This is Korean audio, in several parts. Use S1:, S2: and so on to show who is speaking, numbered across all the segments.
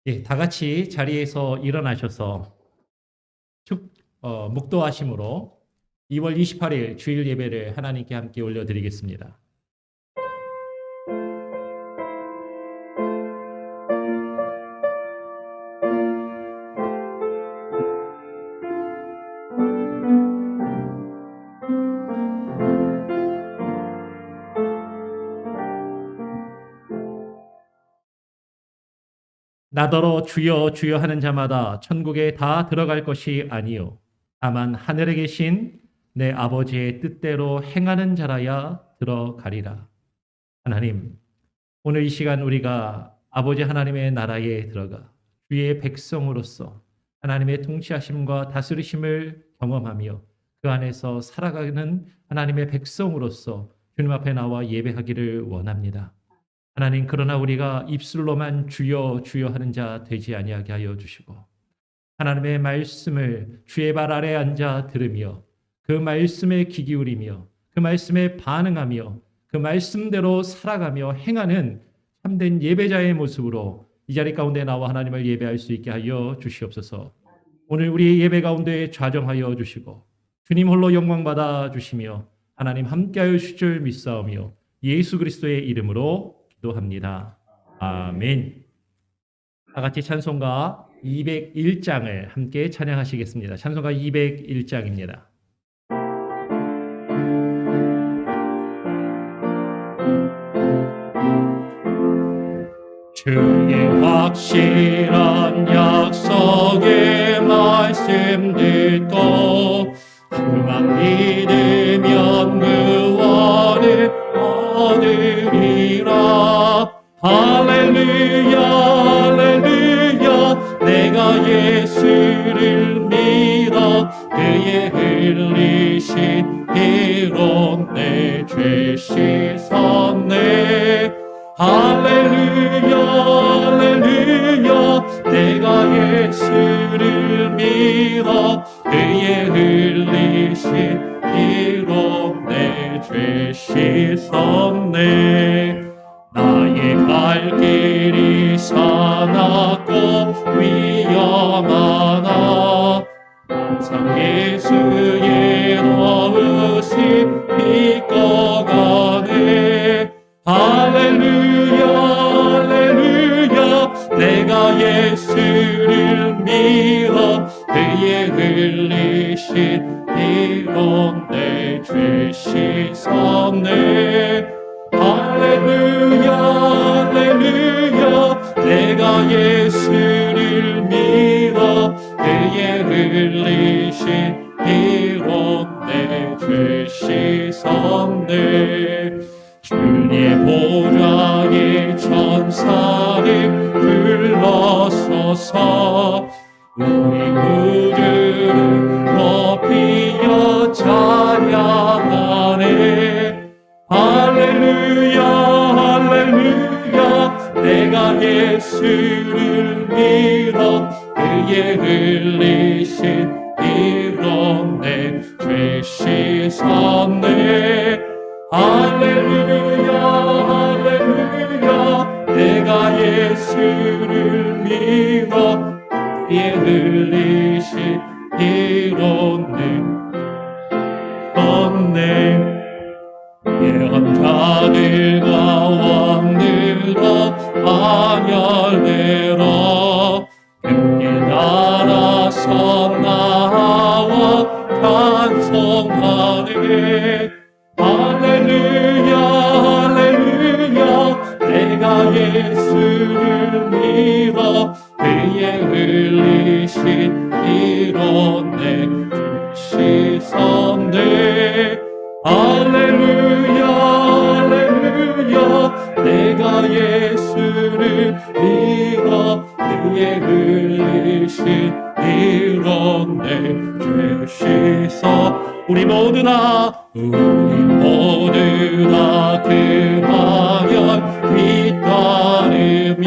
S1: 예, 다 같이 자리에서 일어나셔서 묵도하심으로 2월 28일 주일 예배를 하나님께 함께 올려드리겠습니다. 나더러 주여 주여 하는 자마다 천국에 다 들어갈 것이 아니요 다만 하늘에 계신 내 아버지의 뜻대로 행하는 자라야 들어가리라. 하나님, 오늘 이 시간 우리가 아버지 하나님의 나라에 들어가 주의 백성으로서 하나님의 통치하심과 다스리심을 경험하며 그 안에서 살아가는 하나님의 백성으로서 주님 앞에 나와 예배하기를 원합니다. 하나님, 그러나 우리가 입술로만 주여 주여 하는 자 되지 아니하게 하여 주시고 하나님의 말씀을 주의 발 아래 앉아 들으며 그 말씀에 귀 기울이며 그 말씀에 반응하며 그 말씀대로 살아가며 행하는 참된 예배자의 모습으로 이 자리 가운데 나와 하나님을 예배할 수 있게 하여 주시옵소서. 오늘 우리의 예배 가운데 좌정하여 주시고 주님 홀로 영광 받아 주시며 하나님 함께하여 주실 줄 믿사오며 예수 그리스도의 이름으로 기도합니다. 아멘. 다 같이 찬송가 201장을 함께 찬양하시겠습니다. 찬송가 201장입니다. 주의 확실한 약속의 말씀 듣고 그만 믿으면 구원을 얻으리라. 할렐루야 할렐루야 내가 예수를 믿어 그의 흘리신 피로 내 죄 씻었네. 할렐루야 할렐루야 내가 예수를 믿어 그의 흘리신 피로 내 죄 씻었네. 나의 갈 길이 사납고 위험하나 항상 예수의 넣으신 믿고 가네. 할렐루야 할렐루야 내가 예수를 믿어 그의 흘리신 피로 내 죄 씻었네. 할렐루야 할렐루야 내가 예수를 믿어 그의 흘리신 피로 내 죄 씻었네. 주의 보좌에 천사를 불러서서 우리 구주를 높이어 찬양하네. 할렐루야 할렐루야 내가 예수를 믿어 그의 흘리신 피로 내 죄 씻었네. 할렐루야 할렐루야 내가 예수를 믿어 그의 흘리신 피로 내 씻었네. 예언자들과 왕들과 반열대로 함께 날아서 나와 찬송하네. 할렐루야 할렐루야 내가 예수를 믿어 그의 흘리신 피로 내 죄 씻었네. 할렐루야 할렐루야 내가 예수를 믿어 그의 흘리신 피로 내 죄 씻어. 우리 모두 다 그 방향 뒤따르며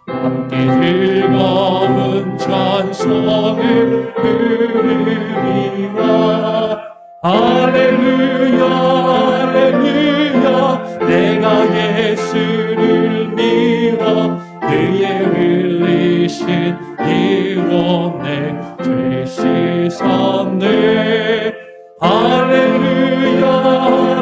S1: 함께 즐거운 찬송을 부르리라. 할렐루야 할렐루야 내가 예수를 믿어 그의 흘리신 되셨네. 할렐루야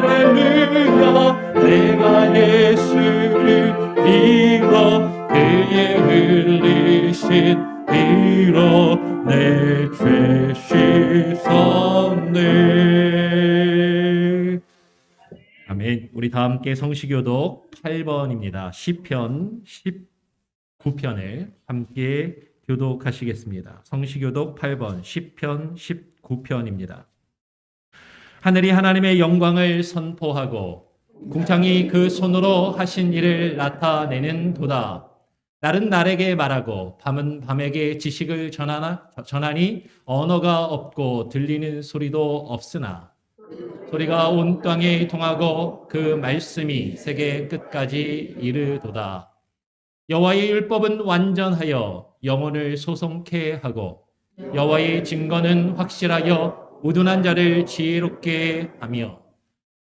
S1: 할렐루야 내가 예수를 믿어 그의 흘리신 피로 내 죄 씻었네. 아멘. 우리 다 함께 성시교독 8번입니다. 시편 19편을 함께 교독하시겠습니다. 성시교독 8번 시편 19편입니다. 하늘이 하나님의 영광을 선포하고 궁창이 그 손으로 하신 일을 나타내는 도다. 날은 날에게 말하고 밤은 밤에게 지식을 전하니 언어가 없고 들리는 소리도 없으나 소리가 온 땅에 통하고 그 말씀이 세계 끝까지 이르도다. 여호와의 율법은 완전하여 영혼을 소송케 하고 여호와의 증거는 확실하여 우둔한 자를 지혜롭게 하며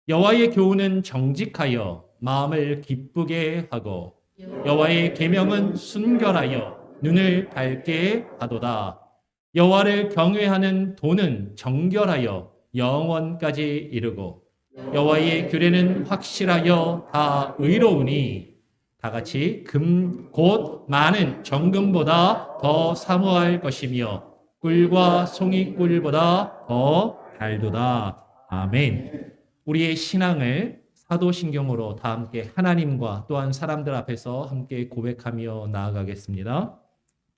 S1: 여호와의 교훈은 정직하여 마음을 기쁘게 하고 여호와의 계명은 순결하여 눈을 밝게 하도다. 여호와를 경외하는 도는 정결하여 영원까지 이르고 여호와의 규례는 확실하여 다 의로우니 다 같이 금 곧 많은 정금보다 더 사모할 것이며 꿀과 송이꿀보다 더 달도다. 아멘. 우리의 신앙을 사도신경으로 다 함께 하나님과 또한 사람들 앞에서 함께 고백하며 나아가겠습니다.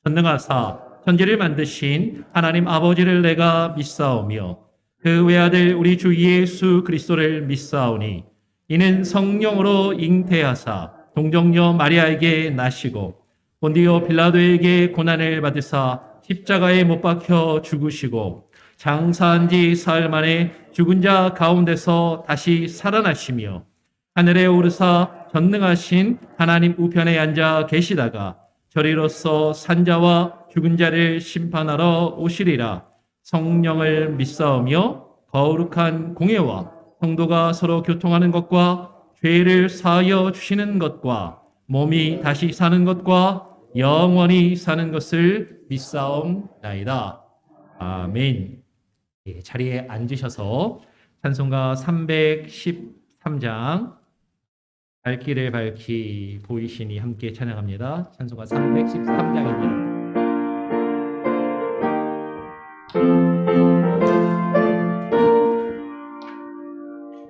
S1: 전능하사 천지를 만드신 하나님 아버지를 내가 믿사오며 그 외아들 우리 주 예수 그리스도를 믿사오니 이는 성령으로 잉태하사 동정녀 마리아에게 나시고 본디오 빌라도에게 고난을 받으사 십자가에 못 박혀 죽으시고 장사한 지 사흘 만에 죽은 자 가운데서 다시 살아나시며 하늘에 오르사 전능하신 하나님 우편에 앉아 계시다가 저리로서 산자와 죽은 자를 심판하러 오시리라. 성령을 믿사오며 거룩한 공예와 성도가 서로 교통하는 것과 죄를 사하여 주시는 것과 몸이 다시 사는 것과 영원히 사는 것을 믿사옵나이다. 아멘. 예, 자리에 앉으셔서 찬송가 313장 발길을 밝히 보이시니 함께 찬양합니다. 찬송가 313장입니다.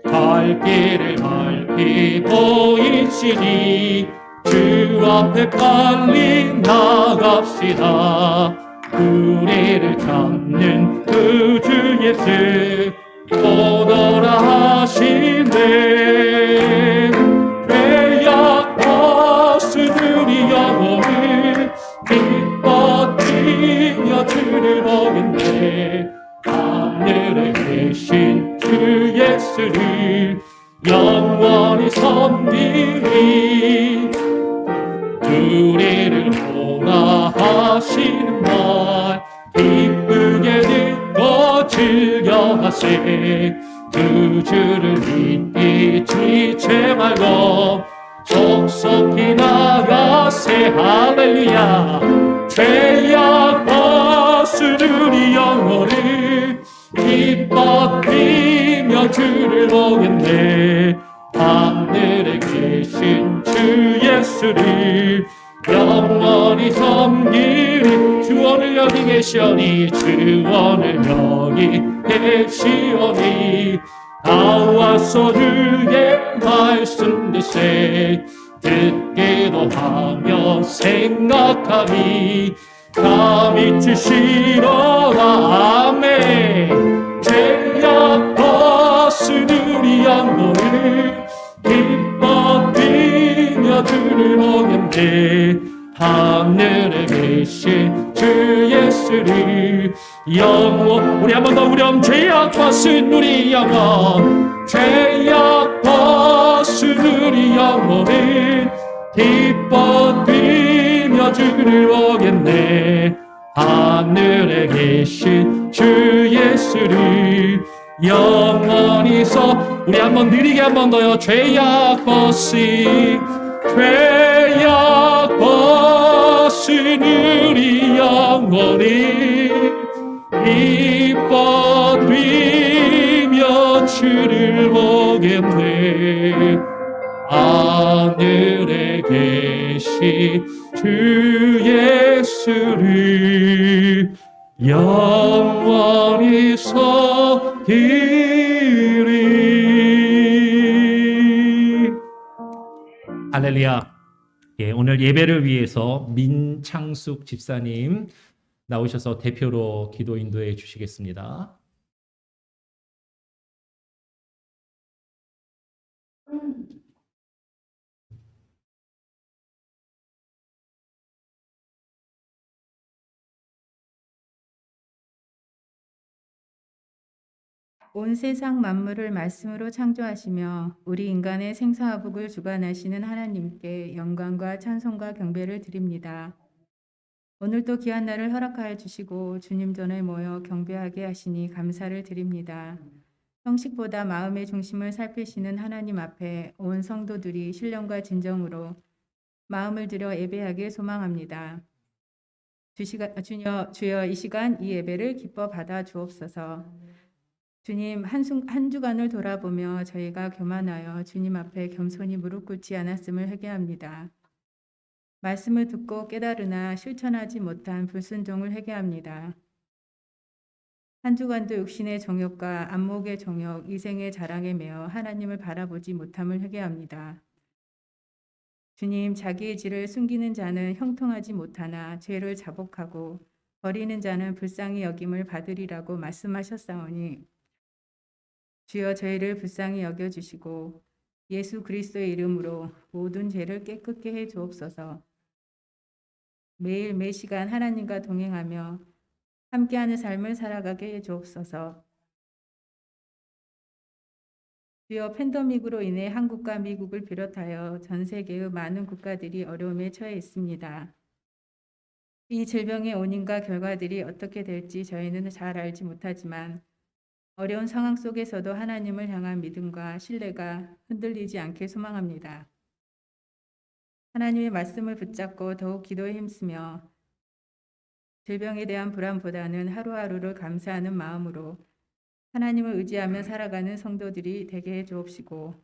S1: 발길을 밝히 보이시니 주 앞에 빨리 나갑시다. 우리를 잡는 그 주 예수 오너라 하시네. 죄악 벗으니 영혼을 기뻐 뛰며 주를 보겠네. 하늘에 계신 주 예수를 영원히 섬기리. 우리를 오라 하시는 말 기쁘게 듣고 즐겨하세. 그 주를 믿기 지체 말고 속속히 나가세. 할렐루야. 죄악 벗으리 영혼을 기뻐 뛰며 주를 보겠네. 하늘에 계신 주 예수를 영원히 섬기리. 주원을 여기 계시오니 주원을 여기 계시오니 나와서 주의 말씀 듣세. 듣기도 하며 생각하니 감히 주시로다. 아멘. 죄악 벗으리 영혼을 기뻐 뛰며 주를 보겠네. 하늘에 계신 주 예수를 영원. 우리 한 번 더 우렴. 죄악 벗은 우리 영혼. 죄악 벗은 우리 영혼을 기뻐 뛰며 주를 보겠네. 하늘에 계신 주 예수를 영원히서. 우리 한번 느리게 한 번 더요. 죄악 벗은 죄악 벗은 우리 영혼이 기뻐 뛰며 주를 보겠네. 하늘에 계신 주 예수를 영원히 섬기리. 할렐루야. 예, 오늘 예배를 위해서 민창숙 집사님 나오셔서 대표로 기도 인도해 주시겠습니다.
S2: 온 세상 만물을 말씀으로 창조하시며 우리 인간의 생사화복을 주관하시는 하나님께 영광과 찬송과 경배를 드립니다. 오늘도 귀한 날을 허락하여 주시고 주님 전에 모여 경배하게 하시니 감사를 드립니다. 형식보다 마음의 중심을 살피시는 하나님 앞에 온 성도들이 신령과 진정으로 마음을 들여 예배하길 소망합니다. 주여 이 시간 이 예배를 기뻐 받아 주옵소서. 주님, 한 주간을 돌아보며 저희가 교만하여 주님 앞에 겸손히 무릎 꿇지 않았음을 회개합니다. 말씀을 듣고 깨달으나 실천하지 못한 불순종을 회개합니다. 한 주간도 육신의 정욕과 안목의 정욕, 이생의 자랑에 매어 하나님을 바라보지 못함을 회개합니다. 주님, 자기의 질을 숨기는 자는 형통하지 못하나 죄를 자복하고 버리는 자는 불쌍히 여김을 받으리라고 말씀하셨사오니 주여 저희를 불쌍히 여겨주시고 예수 그리스도의 이름으로 모든 죄를 깨끗게 해 주옵소서. 매일 매 시간 하나님과 동행하며 함께하는 삶을 살아가게 해 주옵소서. 주여 팬데믹으로 인해 한국과 미국을 비롯하여 전 세계의 많은 국가들이 어려움에 처해 있습니다. 이 질병의 원인과 결과들이 어떻게 될지 저희는 잘 알지 못하지만 어려운 상황 속에서도 하나님을 향한 믿음과 신뢰가 흔들리지 않길 소망합니다. 하나님의 말씀을 붙잡고 더욱 기도에 힘쓰며 질병에 대한 불안보다는 하루하루를 감사하는 마음으로 하나님을 의지하며 살아가는 성도들이 되게 해 주옵시고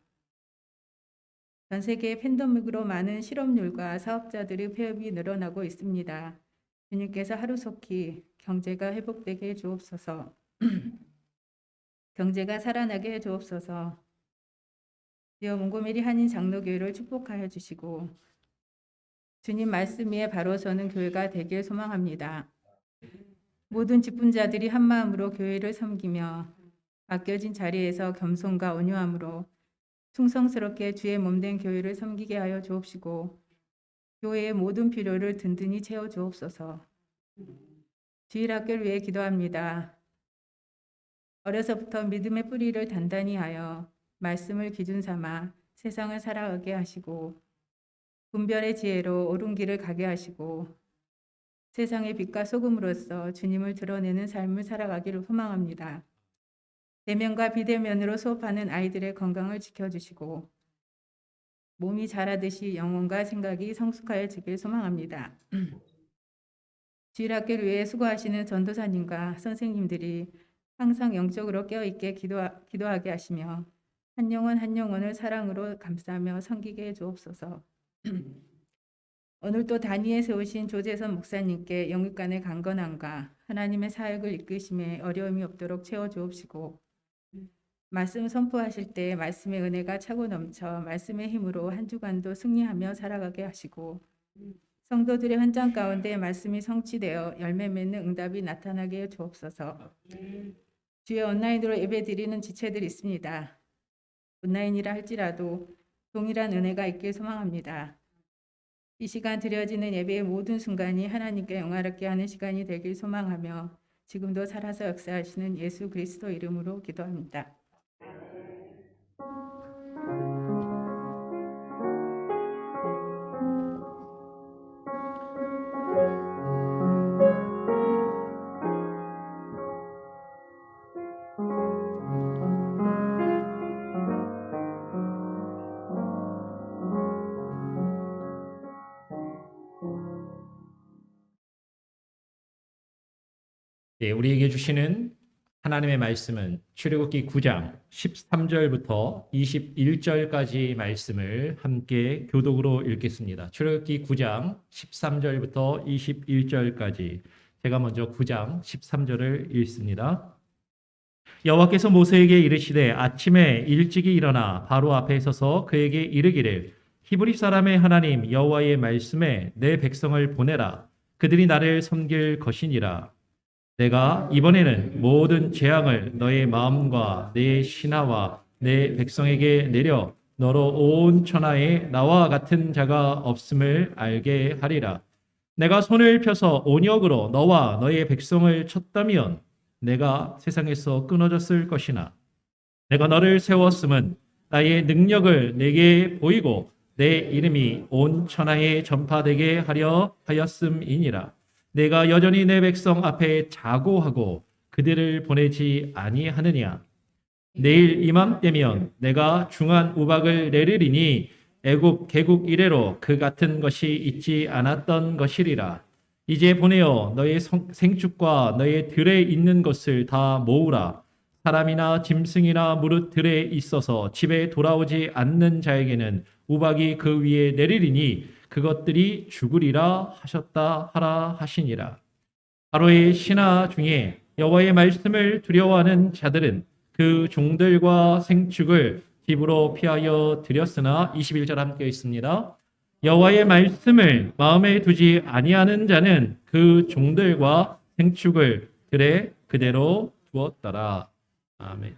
S2: 전 세계 팬데믹으로 많은 실업률과 사업자들의 폐업이 늘어나고 있습니다. 주님께서 하루속히 경제가 회복되게 해 주옵소서. 경제가 살아나게 해 주옵소서. 주여 몽고메리 한인 장로교회를 축복하여 주시고 주님 말씀 위에 바로 서는 교회가 되길 소망합니다. 모든 직분자들이 한 마음으로 교회를 섬기며 맡겨진 자리에서 겸손과 온유함으로 충성스럽게 주의 몸된 교회를 섬기게 하여 주옵시고 교회의 모든 필요를 든든히 채워 주옵소서. 주일학교를 위해 기도합니다. 어려서부터 믿음의 뿌리를 단단히 하여 말씀을 기준 삼아 세상을 살아가게 하시고 분별의 지혜로 옳은 길을 가게 하시고 세상의 빛과 소금으로서 주님을 드러내는 삶을 살아가기를 소망합니다. 대면과 비대면으로 수업하는 아이들의 건강을 지켜주시고 몸이 자라듯이 영혼과 생각이 성숙하여지길 소망합니다. 주일학교를 위해 수고하시는 전도사님과 선생님들이 항상 영적으로 깨어있게 기도하게 하시며 한 영혼 한 영혼을 사랑으로 감싸며 섬기게 해 주옵소서. 오늘 또 단위에 세우신 조재선 목사님께 영육간의 강건함과 하나님의 사역을 이끄심에 어려움이 없도록 채워 주옵시고 말씀 선포하실 때 말씀의 은혜가 차고 넘쳐 말씀의 힘으로 한 주간도 승리하며 살아가게 하시고 성도들의 현장 가운데 말씀이 성취되어 열매 맺는 응답이 나타나게 해 주옵소서. 주여 온라인으로 예배 드리는 지체들이 있습니다. 온라인이라 할지라도 동일한 은혜가 있길 소망합니다. 이 시간 드려지는 예배의 모든 순간이 하나님께 영화롭게 하는 시간이 되길 소망하며 지금도 살아서 역사하시는 예수 그리스도 이름으로 기도합니다.
S1: 우리에게 주시는 하나님의 말씀은 출애굽기 9장 13절부터 21절까지 말씀을 함께 교독으로 읽겠습니다. 출애굽기 9장 13절부터 21절까지 제가 먼저 9장 13절을 읽습니다. 여호와께서 모세에게 이르시되 아침에 일찍이 일어나 바로 앞에 서서 그에게 이르기를 히브리 사람의 하나님 여호와의 말씀에 내 백성을 보내라. 그들이 나를 섬길 것이니라. 내가 이번에는 모든 재앙을 너의 마음과 내 신하와 내 백성에게 내려 너로 온 천하에 나와 같은 자가 없음을 알게 하리라. 내가 손을 펴서 온역으로 너와 너의 백성을 쳤다면 내가 세상에서 끊어졌을 것이나 내가 너를 세웠음은 나의 능력을 내게 보이고 내 이름이 온 천하에 전파되게 하려 하였음이니라. 내가 여전히 내 백성 앞에 자고하고 그들을 보내지 아니하느냐. 내일 이맘때면 내가 중한 우박을 내리리니 애굽 개국 이래로 그 같은 것이 있지 않았던 것이리라. 이제 보내어 너의 생축과 너의 들에 있는 것을 다 모으라. 사람이나 짐승이나 무릇 들에 있어서 집에 돌아오지 않는 자에게는 우박이 그 위에 내리리니 그것들이 죽으리라 하셨다 하라 하시니라. 바로의 신하 중에 여호와의 말씀을 두려워하는 자들은 그 종들과 생축을 집으로 피하여 드렸으나 21절 함께 있습니다. 여호와의 말씀을 마음에 두지 아니하는 자는 그 종들과 생축을 들에 그대로 두었더라. 아멘.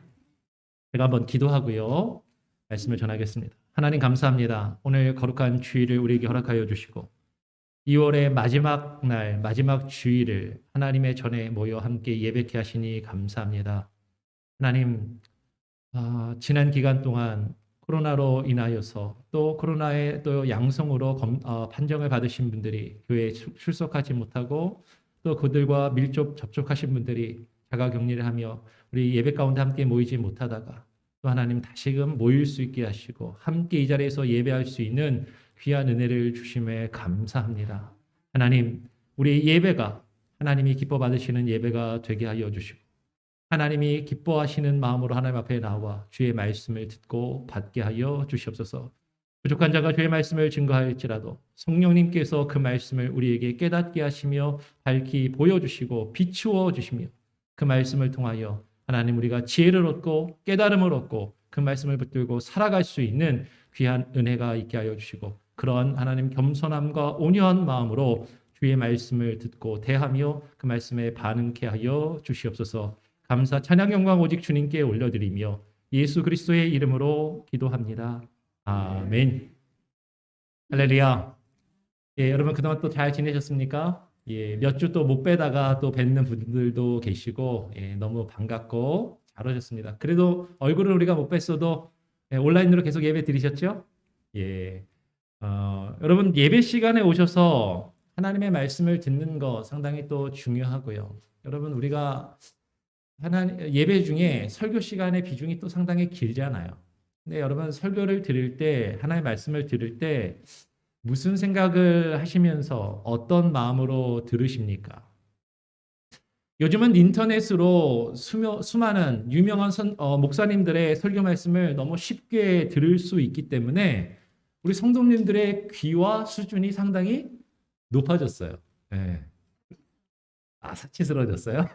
S1: 제가 한번 기도하고요. 말씀을 전하겠습니다. 하나님 감사합니다. 오늘 거룩한 주일을 우리에게 허락하여 주시고 2월의 마지막 날, 마지막 주일을 하나님의 전에 모여 함께 예배케 하시니 감사합니다. 하나님, 지난 기간 동안 코로나로 인하여서 또 코로나의 또 양성으로 판정을 받으신 분들이 교회에 출석하지 못하고 또 그들과 밀접 접촉하신 분들이 자가격리를 하며 우리 예배 가운데 함께 모이지 못하다가 또 하나님 다시금 모일 수 있게 하시고 함께 이 자리에서 예배할 수 있는 귀한 은혜를 주심에 감사합니다. 하나님, 우리 예배가 하나님이 기뻐 받으시는 예배가 되게 하여 주시고 하나님이 기뻐하시는 마음으로 하나님 앞에 나와 주의 말씀을 듣고 받게 하여 주시옵소서. 부족한 자가 주의 말씀을 증거할지라도 성령님께서 그 말씀을 우리에게 깨닫게 하시며 밝히 보여주시고 비추어 주시며 그 말씀을 통하여 하나님 우리가 지혜를 얻고 깨달음을 얻고 그 말씀을 붙들고 살아갈 수 있는 귀한 은혜가 있게 하여 주시고 그런 하나님 겸손함과 온유한 마음으로 주의 말씀을 듣고 대하며 그 말씀에 반응케 하여 주시옵소서. 감사 찬양 영광 오직 주님께 올려드리며 예수 그리스도의 이름으로 기도합니다. 아멘. 할렐루야. 여러분 그동안 또 잘 지내셨습니까? 몇 주 또 못 빼다가 또 뵙는 분들도 계시고 너무 반갑고 잘 오셨습니다. 그래도 얼굴을 우리가 못 뵀어도 온라인으로 계속 예배 드리셨죠? 여러분 예배 시간에 오셔서 하나님의 말씀을 듣는 거 상당히 또 중요하고요. 여러분 우리가 예배 중에 설교 시간의 비중이 또 상당히 길잖아요. 근데 여러분 설교를 들을 때 하나님의 말씀을 들을 때 무슨 생각을 하시면서 어떤 마음으로 들으십니까? 요즘은 인터넷으로 수많은 유명한 목사님들의 설교 말씀을 너무 쉽게 들을 수 있기 때문에 우리 성도님들의 귀와 수준이 상당히 높아졌어요. 사치스러워졌어요.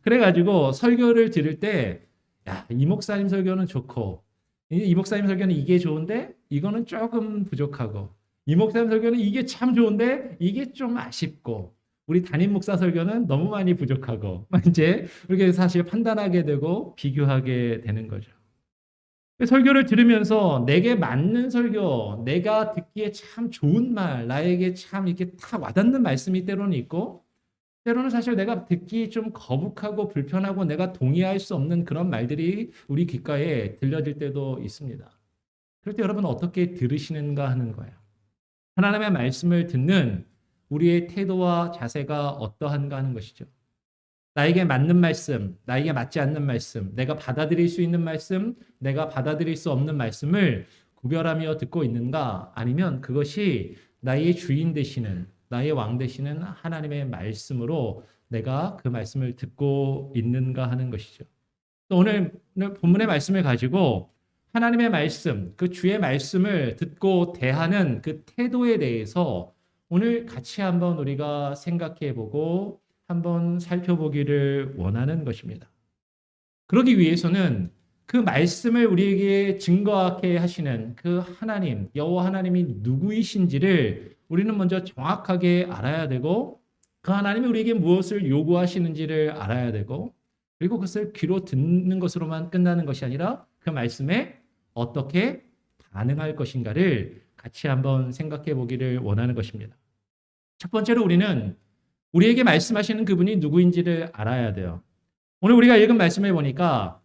S1: 그래가지고 설교를 들을 때, 이 목사님 설교는 좋고, 이 목사님 설교는 이게 좋은데, 이거는 조금 부족하고, 이 목사님 설교는 이게 참 좋은데, 이게 좀 아쉽고, 우리 담임 목사 설교는 너무 많이 부족하고, 이제 이렇게 사실 판단하게 되고, 비교하게 되는 거죠. 설교를 들으면서 내게 맞는 설교, 내가 듣기에 참 좋은 말, 나에게 참 이렇게 탁 와닿는 말씀이 때로는 있고, 때로는 사실 내가 듣기 좀 거북하고 불편하고 내가 동의할 수 없는 그런 말들이 우리 귓가에 들려질 때도 있습니다. 그럴 때 여러분 어떻게 들으시는가 하는 거예요. 하나님의 말씀을 듣는 우리의 태도와 자세가 어떠한가 하는 것이죠. 나에게 맞는 말씀, 나에게 맞지 않는 말씀, 내가 받아들일 수 있는 말씀, 내가 받아들일 수 없는 말씀을 구별하며 듣고 있는가? 아니면 그것이 나의 주인 되시는, 나의 왕 되시는 하나님의 말씀으로 내가 그 말씀을 듣고 있는가 하는 것이죠. 또 오늘 본문의 말씀을 가지고 하나님의 말씀, 그 주의 말씀을 듣고 대하는 그 태도에 대해서 오늘 같이 한번 우리가 생각해 보고 한번 살펴보기를 원하는 것입니다. 그러기 위해서는 그 말씀을 우리에게 증거하게 하시는 그 하나님, 여호와 하나님이 누구이신지를 우리는 먼저 정확하게 알아야 되고 그 하나님이 우리에게 무엇을 요구하시는지를 알아야 되고 그리고 그것을 귀로 듣는 것으로만 끝나는 것이 아니라 그 말씀에 어떻게 반응할 것인가를 같이 한번 생각해 보기를 원하는 것입니다. 첫 번째로 우리는 우리에게 말씀하시는 그분이 누구인지를 알아야 돼요. 오늘 우리가 읽은 말씀을 보니까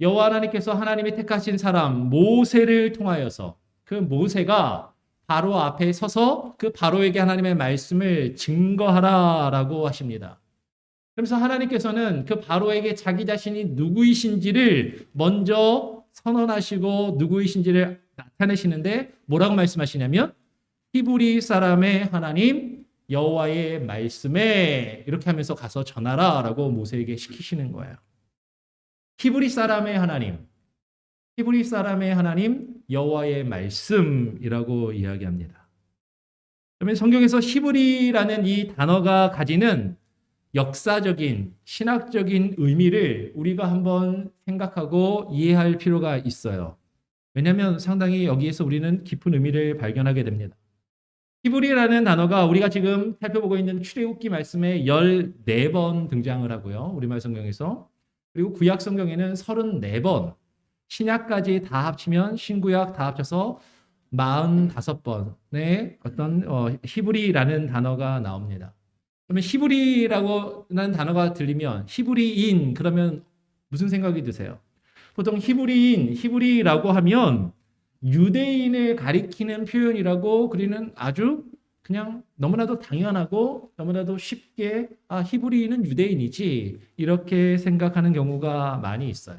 S1: 여호와 하나님께서 하나님이 택하신 사람 모세를 통하여서 그 모세가 바로 앞에 서서 그 바로에게 하나님의 말씀을 증거하라라고 하십니다. 그래서 하나님께서는 그 바로에게 자기 자신이 누구이신지를 먼저 선언하시고 누구이신지를 나타내시는데 뭐라고 말씀하시냐면 히브리 사람의 하나님 여호와의 말씀에 이렇게 하면서 가서 전하라라고 모세에게 시키시는 거예요. 히브리 사람의 하나님, 히브리 사람의 하나님 여호와의 말씀이라고 이야기합니다. 그러면 성경에서 히브리라는 이 단어가 가지는 역사적인 신학적인 의미를 우리가 한번 생각하고 이해할 필요가 있어요. 왜냐하면 상당히 여기에서 우리는 깊은 의미를 발견하게 됩니다. 히브리라는 단어가 우리가 지금 살펴보고 있는 출애굽기 말씀에 14번 등장을 하고요. 우리말 성경에서. 그리고 구약 성경에는 34번, 신약까지 다 합치면 신구약 다 합쳐서 45번의 어떤 히브리라는 단어가 나옵니다. 그러면 히브리라고는 단어가 들리면 히브리인 그러면 무슨 생각이 드세요? 보통 히브리인, 히브리라고 하면 유대인을 가리키는 표현이라고 그리는 아주 그냥 너무나도 당연하고 너무나도 쉽게 히브리인은 유대인이지 이렇게 생각하는 경우가 많이 있어요.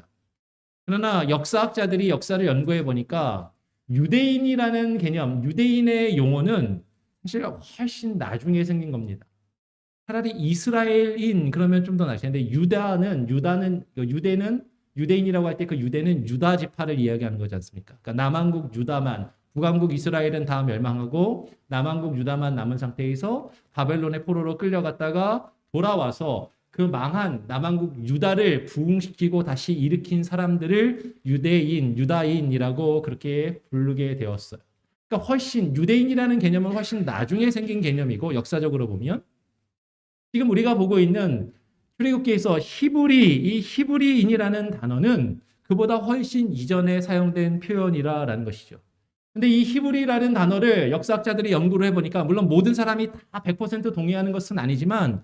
S1: 그러나 역사학자들이 역사를 연구해 보니까 유대인이라는 개념, 유대인의 용어는 사실 훨씬 나중에 생긴 겁니다. 차라리 이스라엘인 그러면 좀 더 낫지. 근데 유대는 유대인이라고 할 때 그 유대는 유다 지파를 이야기하는 거지 않습니까? 그러니까 남한국 유다만, 북한국 이스라엘은 다 멸망하고 남한국 유다만 남은 상태에서 바벨론의 포로로 끌려갔다가 돌아와서 그 망한 남한국 유다를 부흥시키고 다시 일으킨 사람들을 유대인, 유다인이라고 그렇게 부르게 되었어요. 그러니까 훨씬 유대인이라는 개념은 훨씬 나중에 생긴 개념이고 역사적으로 보면 지금 우리가 보고 있는 출애굽기에서 이 히브리인이라는 단어는 그보다 훨씬 이전에 사용된 표현이라는 것이죠. 근데 이 히브리라는 단어를 역사학자들이 연구를 해보니까 물론 모든 사람이 다 100% 동의하는 것은 아니지만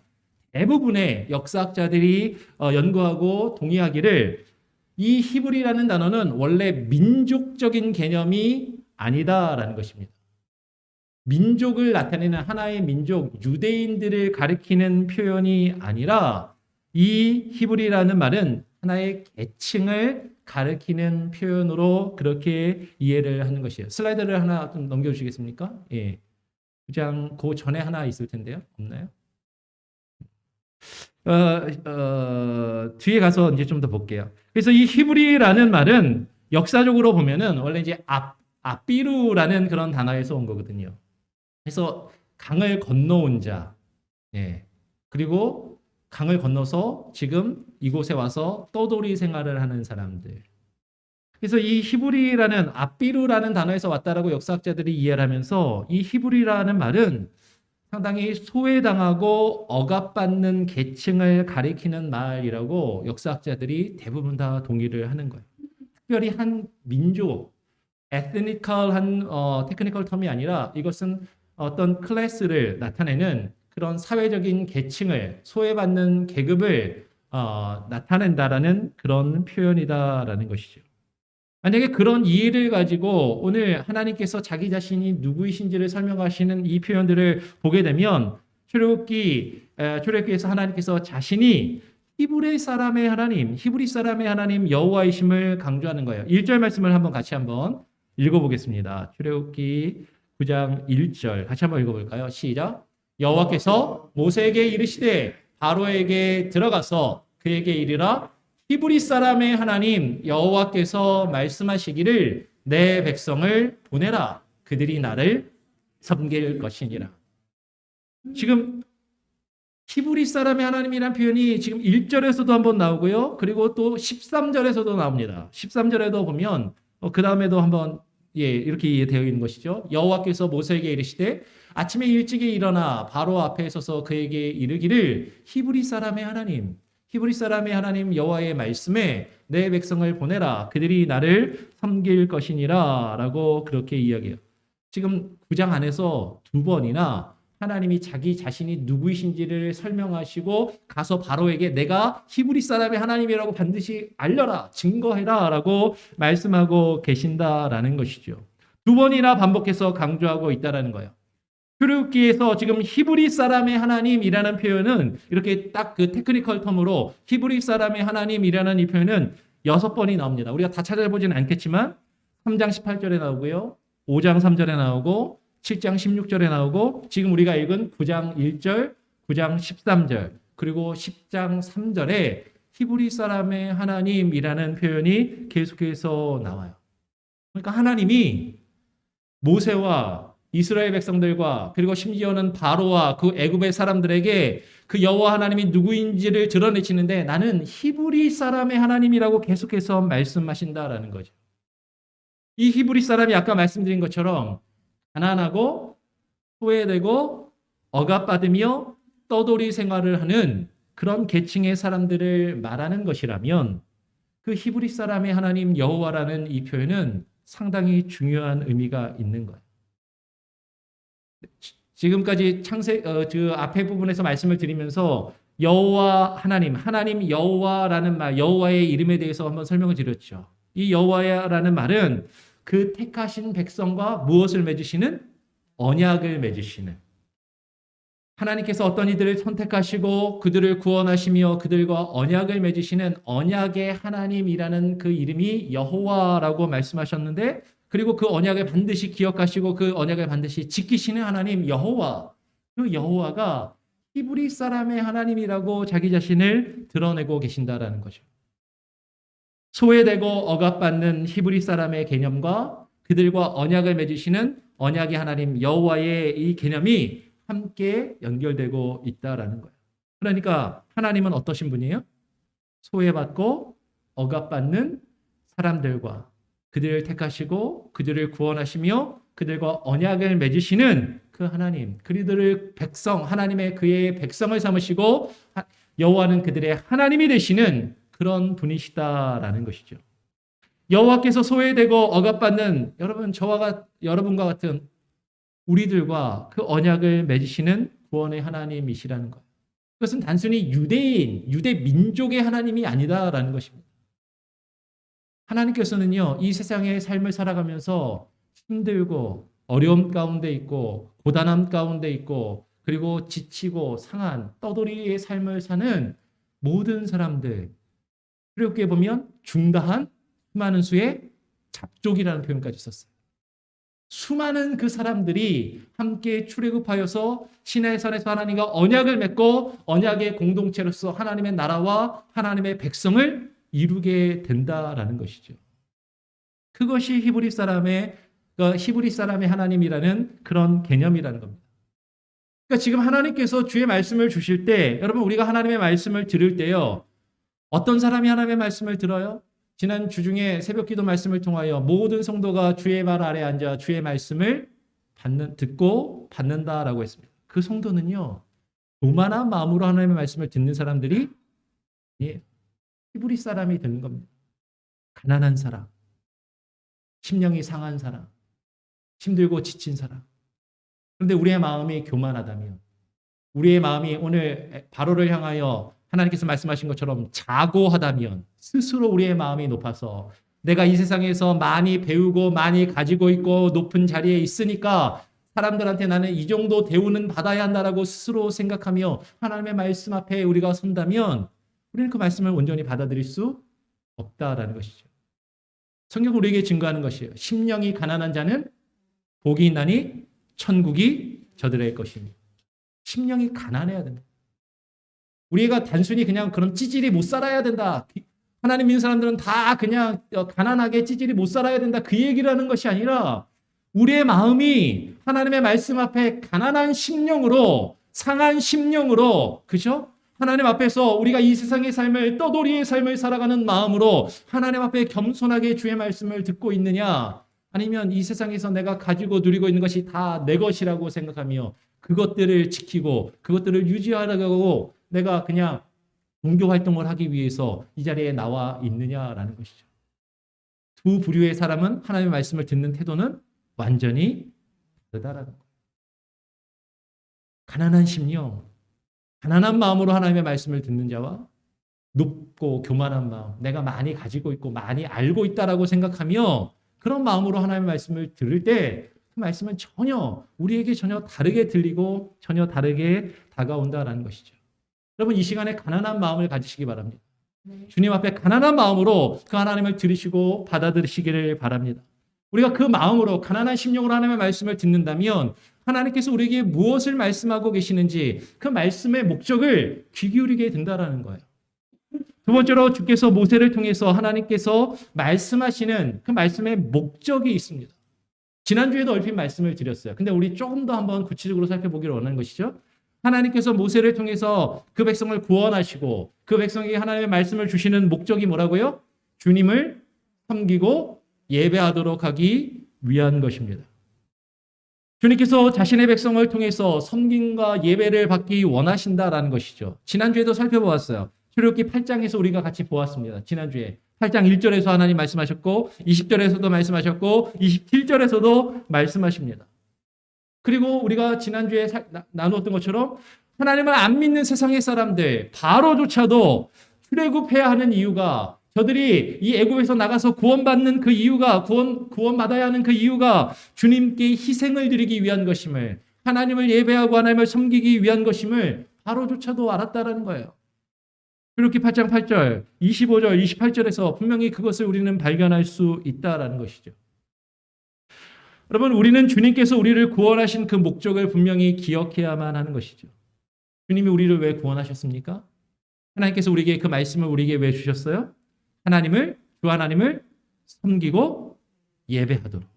S1: 대부분의 역사학자들이 연구하고 동의하기를 이 히브리라는 단어는 원래 민족적인 개념이 아니다라는 것입니다. 민족을 나타내는 하나의 민족, 유대인들을 가리키는 표현이 아니라 이 히브리라는 말은 하나의 계층을 가리키는 표현으로 그렇게 이해를 하는 것이에요. 슬라이드를 하나 좀 넘겨주시겠습니까? 예. 그냥 그 전에 하나 있을 텐데요. 없나요? 뒤에 가서 이제 좀 더 볼게요. 그래서 이 히브리라는 말은 역사적으로 보면은 원래 이제 아비루라는 그런 단어에서 온 거거든요. 그래서 강을 건너온 자, 예. 그리고 강을 건너서 지금 이곳에 와서 떠돌이 생활을 하는 사람들. 그래서 이 히브리라는 아비루라는 단어에서 왔다라고 역사학자들이 이해를 하면서 이 히브리라는 말은 상당히 소외당하고 억압받는 계층을 가리키는 말이라고 역사학자들이 대부분 다 동의를 하는 거예요. 특별히 한 민족, 에스니컬한 테크니컬 텀이 아니라 이것은 어떤 클래스를 나타내는 그런 사회적인 계층을 소외받는 계급을 나타낸다라는 그런 표현이다라는 것이죠. 만약에 그런 이해를 가지고 오늘 하나님께서 자기 자신이 누구이신지를 설명하시는 이 표현들을 보게 되면 출애굽기에서 하나님께서 자신이 히브리 사람의 하나님 여호와이심을 강조하는 거예요. 1절 말씀을 같이 한번 읽어보겠습니다. 출애굽기 9장 1절 같이 한번 읽어볼까요? 시작. 여호와께서 모세에게 이르시되 바로에게 들어가서 그에게 이르라 히브리 사람의 하나님 여호와께서 말씀하시기를 내 백성을 보내라 그들이 나를 섬길 것이니라. 지금 히브리 사람의 하나님이란 표현이 지금 1절에서도 한번 나오고요. 그리고 또 13절에서도 나옵니다. 13절에도 보면 그 다음에도 한번 이렇게 되어 있는 것이죠. 여호와께서 모세에게 이르시되 아침에 일찍이 일어나 바로 앞에 서서 그에게 이르기를 히브리 사람의 하나님 여호와의 말씀에 내 백성을 보내라 그들이 나를 섬길 것이니라 라고 그렇게 이야기해요. 지금 9장 안에서 두 번이나 하나님이 자기 자신이 누구이신지를 설명하시고 가서 바로에게 내가 히브리 사람의 하나님이라고 반드시 알려라, 증거해라 라고 말씀하고 계신다라는 것이죠. 두 번이나 반복해서 강조하고 있다라는 거예요. 출애굽기에서 지금 히브리 사람의 하나님이라는 표현은 이렇게 딱 그 테크니컬 텀으로 히브리 사람의 하나님이라는 이 표현은 6번이 나옵니다. 우리가 다 찾아보지는 않겠지만 3장 18절에 나오고요. 5장 3절에 나오고 7장 16절에 나오고 지금 우리가 읽은 9장 1절, 9장 13절, 그리고 10장 3절에 히브리 사람의 하나님이라는 표현이 계속해서 나와요. 그러니까 하나님이 모세와 이스라엘 백성들과 그리고 심지어는 바로와 그 애굽의 사람들에게 그 여호와 하나님이 누구인지를 드러내시는데 나는 히브리 사람의 하나님이라고 계속해서 말씀하신다라는 거죠. 이 히브리 사람이 아까 말씀드린 것처럼 가난하고 소외되고 억압받으며 떠돌이 생활을 하는 그런 계층의 사람들을 말하는 것이라면 그 히브리 사람의 하나님 여호와라는 이 표현은 상당히 중요한 의미가 있는 거예요. 지금까지 그 앞에 부분에서 말씀을 드리면서 여호와 하나님 여호와라는 말, 여호와의 이름에 대해서 한번 설명을 드렸죠. 이 여호와라는 말은 그 택하신 백성과 무엇을 맺으시는? 언약을 맺으시는. 하나님께서 어떤 이들을 선택하시고 그들을 구원하시며 그들과 언약을 맺으시는 언약의 하나님이라는 그 이름이 여호와라고 말씀하셨는데 그리고 그 언약을 반드시 기억하시고 그 언약을 반드시 지키시는 하나님 여호와. 그 여호와가 히브리 사람의 하나님이라고 자기 자신을 드러내고 계신다라는 거죠. 소외되고 억압받는 히브리 사람의 개념과 그들과 언약을 맺으시는 언약의 하나님 여호와의 이 개념이 함께 연결되고 있다라는 거예요. 그러니까 하나님은 어떠신 분이에요? 소외받고 억압받는 사람들과 그들을 택하시고 그들을 구원하시며 그들과 언약을 맺으시는 그 하나님, 그들을 백성, 하나님의 그의 백성을 삼으시고 여호와는 그들의 하나님이 되시는 그런 분이시다라는 것이죠. 여호와께서 소외되고 억압받는 여러분과 같은 우리들과 그 언약을 맺으시는 구원의 하나님이시라는 것. 그것은 단순히 유대 민족의 하나님이 아니다라는 것입니다. 하나님께서는요, 이 세상의 삶을 살아가면서 힘들고 어려움 가운데 있고 고단함 가운데 있고 그리고 지치고 상한 떠돌이의 삶을 사는 모든 사람들, 그렇게 보면 중다한 수많은 수의 잡족이라는 표현까지 썼어요. 수많은 그 사람들이 함께 출애굽하여서 시내산에서 하나님과 언약을 맺고 언약의 공동체로서 하나님의 나라와 하나님의 백성을 이루게 된다라는 것이죠. 그것이 히브리 사람의 하나님이라는 그런 개념이라는 겁니다. 그러니까 지금 하나님께서 주의 말씀을 주실 때, 여러분 우리가 하나님의 말씀을 들을 때요, 어떤 사람이 하나님의 말씀을 들어요? 지난 주중에 새벽기도 말씀을 통하여 모든 성도가 주의 말 아래 앉아 주의 말씀을 듣고 받는다라고 했습니다. 그 성도는요, 교만한 마음으로 하나님의 말씀을 듣는 사람들이 히브리 사람이 되는 겁니다. 가난한 사람, 심령이 상한 사람, 힘들고 지친 사람. 그런데 우리의 마음이 교만하다면, 우리의 마음이 오늘 바로를 향하여 하나님께서 말씀하신 것처럼 자고하다면, 스스로 우리의 마음이 높아서 내가 이 세상에서 많이 배우고 많이 가지고 있고 높은 자리에 있으니까 사람들한테 나는 이 정도 대우는 받아야 한다라고 스스로 생각하며 하나님의 말씀 앞에 우리가 선다면 우리는 그 말씀을 온전히 받아들일 수 없다라는 것이죠. 성경은 우리에게 증거하는 것이에요. 심령이 가난한 자는 복이 있나니 천국이 저들의 것입니다. 심령이 가난해야 됩니다. 우리가 단순히 그냥 그런 찌질이 못 살아야 된다. 하나님 믿는 사람들은 다 그냥 가난하게 찌질이 못 살아야 된다. 그 얘기를 하는 것이 아니라 우리의 마음이 하나님의 말씀 앞에 가난한 심령으로 상한 심령으로 그죠? 하나님 앞에서 우리가 이 세상의 삶을 떠돌이의 삶을 살아가는 마음으로 하나님 앞에 겸손하게 주의 말씀을 듣고 있느냐? 아니면 이 세상에서 내가 가지고 누리고 있는 것이 다 내 것이라고 생각하며 그것들을 지키고 그것들을 유지하려고 내가 그냥 종교 활동을 하기 위해서 이 자리에 나와 있느냐라는 것이죠. 두 부류의 사람은 하나님의 말씀을 듣는 태도는 완전히 다르다라는 거예요. 가난한 심령, 가난한 마음으로 하나님의 말씀을 듣는 자와 높고 교만한 마음, 내가 많이 가지고 있고 많이 알고 있다라고 생각하며 그런 마음으로 하나님의 말씀을 들을 때 그 말씀은 우리에게 전혀 다르게 들리고 전혀 다르게 다가온다라는 것이죠. 여러분 이 시간에 가난한 마음을 가지시기 바랍니다. 주님 앞에 가난한 마음으로 그 하나님을 들으시고 받아들이시기를 바랍니다. 우리가 그 마음으로 가난한 심령으로 하나님의 말씀을 듣는다면 하나님께서 우리에게 무엇을 말씀하고 계시는지 그 말씀의 목적을 귀 기울이게 된다라는 거예요. 두 번째로 주께서 모세를 통해서 하나님께서 말씀하시는 그 말씀의 목적이 있습니다. 지난주에도 얼핏 말씀을 드렸어요. 근데 우리 조금 더 한번 구체적으로 살펴보기를 원하는 것이죠. 하나님께서 모세를 통해서 그 백성을 구원하시고 그 백성에게 하나님의 말씀을 주시는 목적이 뭐라고요? 주님을 섬기고 예배하도록 하기 위한 것입니다. 주님께서 자신의 백성을 통해서 섬김과 예배를 받기 원하신다라는 것이죠. 지난주에도 살펴보았어요. 출애굽기 8장에서 우리가 같이 보았습니다. 지난주에 8장 1절에서 하나님 말씀하셨고 20절에서도 말씀하셨고 27절에서도 말씀하십니다. 그리고 우리가 지난주에 나누었던 것처럼 하나님을 안 믿는 세상의 사람들 바로조차도 출애굽해야 하는 이유가 저들이 이 애굽에서 나가서 구원받는 그 이유가 구원받아야 하는 그 이유가 주님께 희생을 드리기 위한 것임을 하나님을 예배하고 하나님을 섬기기 위한 것임을 바로조차도 알았다라는 거예요. 출애굽기 8장 8절, 25절, 28절에서 분명히 그것을 우리는 발견할 수 있다라는 것이죠. 여러분 우리는 주님께서 우리를 구원하신 그 목적을 분명히 기억해야만 하는 것이죠. 주님이 우리를 왜 구원하셨습니까? 하나님께서 우리에게 그 말씀을 우리에게 왜 주셨어요? 주 하나님을 섬기고 예배하도록.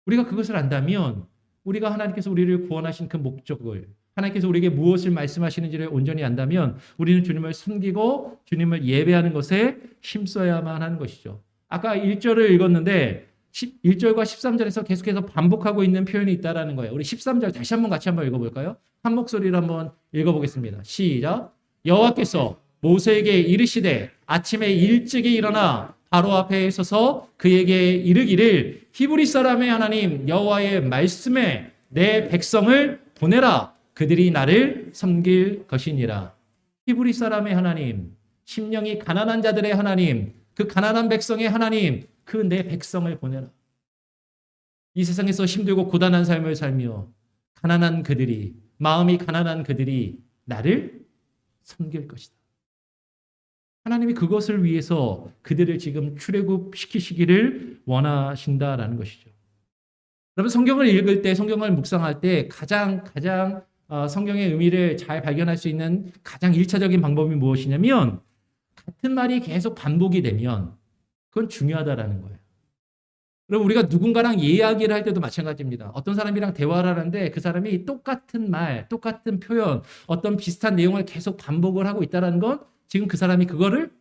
S1: 우리가 그것을 안다면 우리가 하나님께서 우리를 구원하신 그 목적을 하나님께서 우리에게 무엇을 말씀하시는지를 온전히 안다면 우리는 주님을 섬기고 주님을 예배하는 것에 힘써야만 하는 것이죠. 아까 1절을 읽었는데 1절과 13절에서 계속해서 반복하고 있는 표현이 있다라는 거예요. 우리 13절 다시 한번 같이 한번 읽어볼까요? 한 목소리로 한번 읽어보겠습니다. 시작. 여호와께서 모세에게 이르시되 아침에 일찍이 일어나 바로 앞에 서서 그에게 이르기를 히브리 사람의 하나님 여호와의 말씀에 내 백성을 보내라. 그들이 나를 섬길 것이니라. 히브리 사람의 하나님, 심령이 가난한 자들의 하나님, 그 가난한 백성의 하나님, 그 내 백성을 보내라. 이 세상에서 힘들고 고단한 삶을 살며 가난한 그들이, 마음이 가난한 그들이 나를 섬길 것이다. 하나님이 그것을 위해서 그들을 지금 출애굽시키시기를 원하신다라는 것이죠. 여러분 성경을 읽을 때, 성경을 묵상할 때 가장 성경의 의미를 잘 발견할 수 있는 가장 1차적인 방법이 무엇이냐면 같은 말이 계속 반복이 되면 그건 중요하다라는 거예요. 여러분 우리가 누군가랑 이야기를 할 때도 마찬가지입니다. 어떤 사람이랑 대화를 하는데 그 사람이 똑같은 말, 똑같은 표현, 어떤 비슷한 내용을 계속 반복을 하고 있다는 건 지금 그 사람이 그거를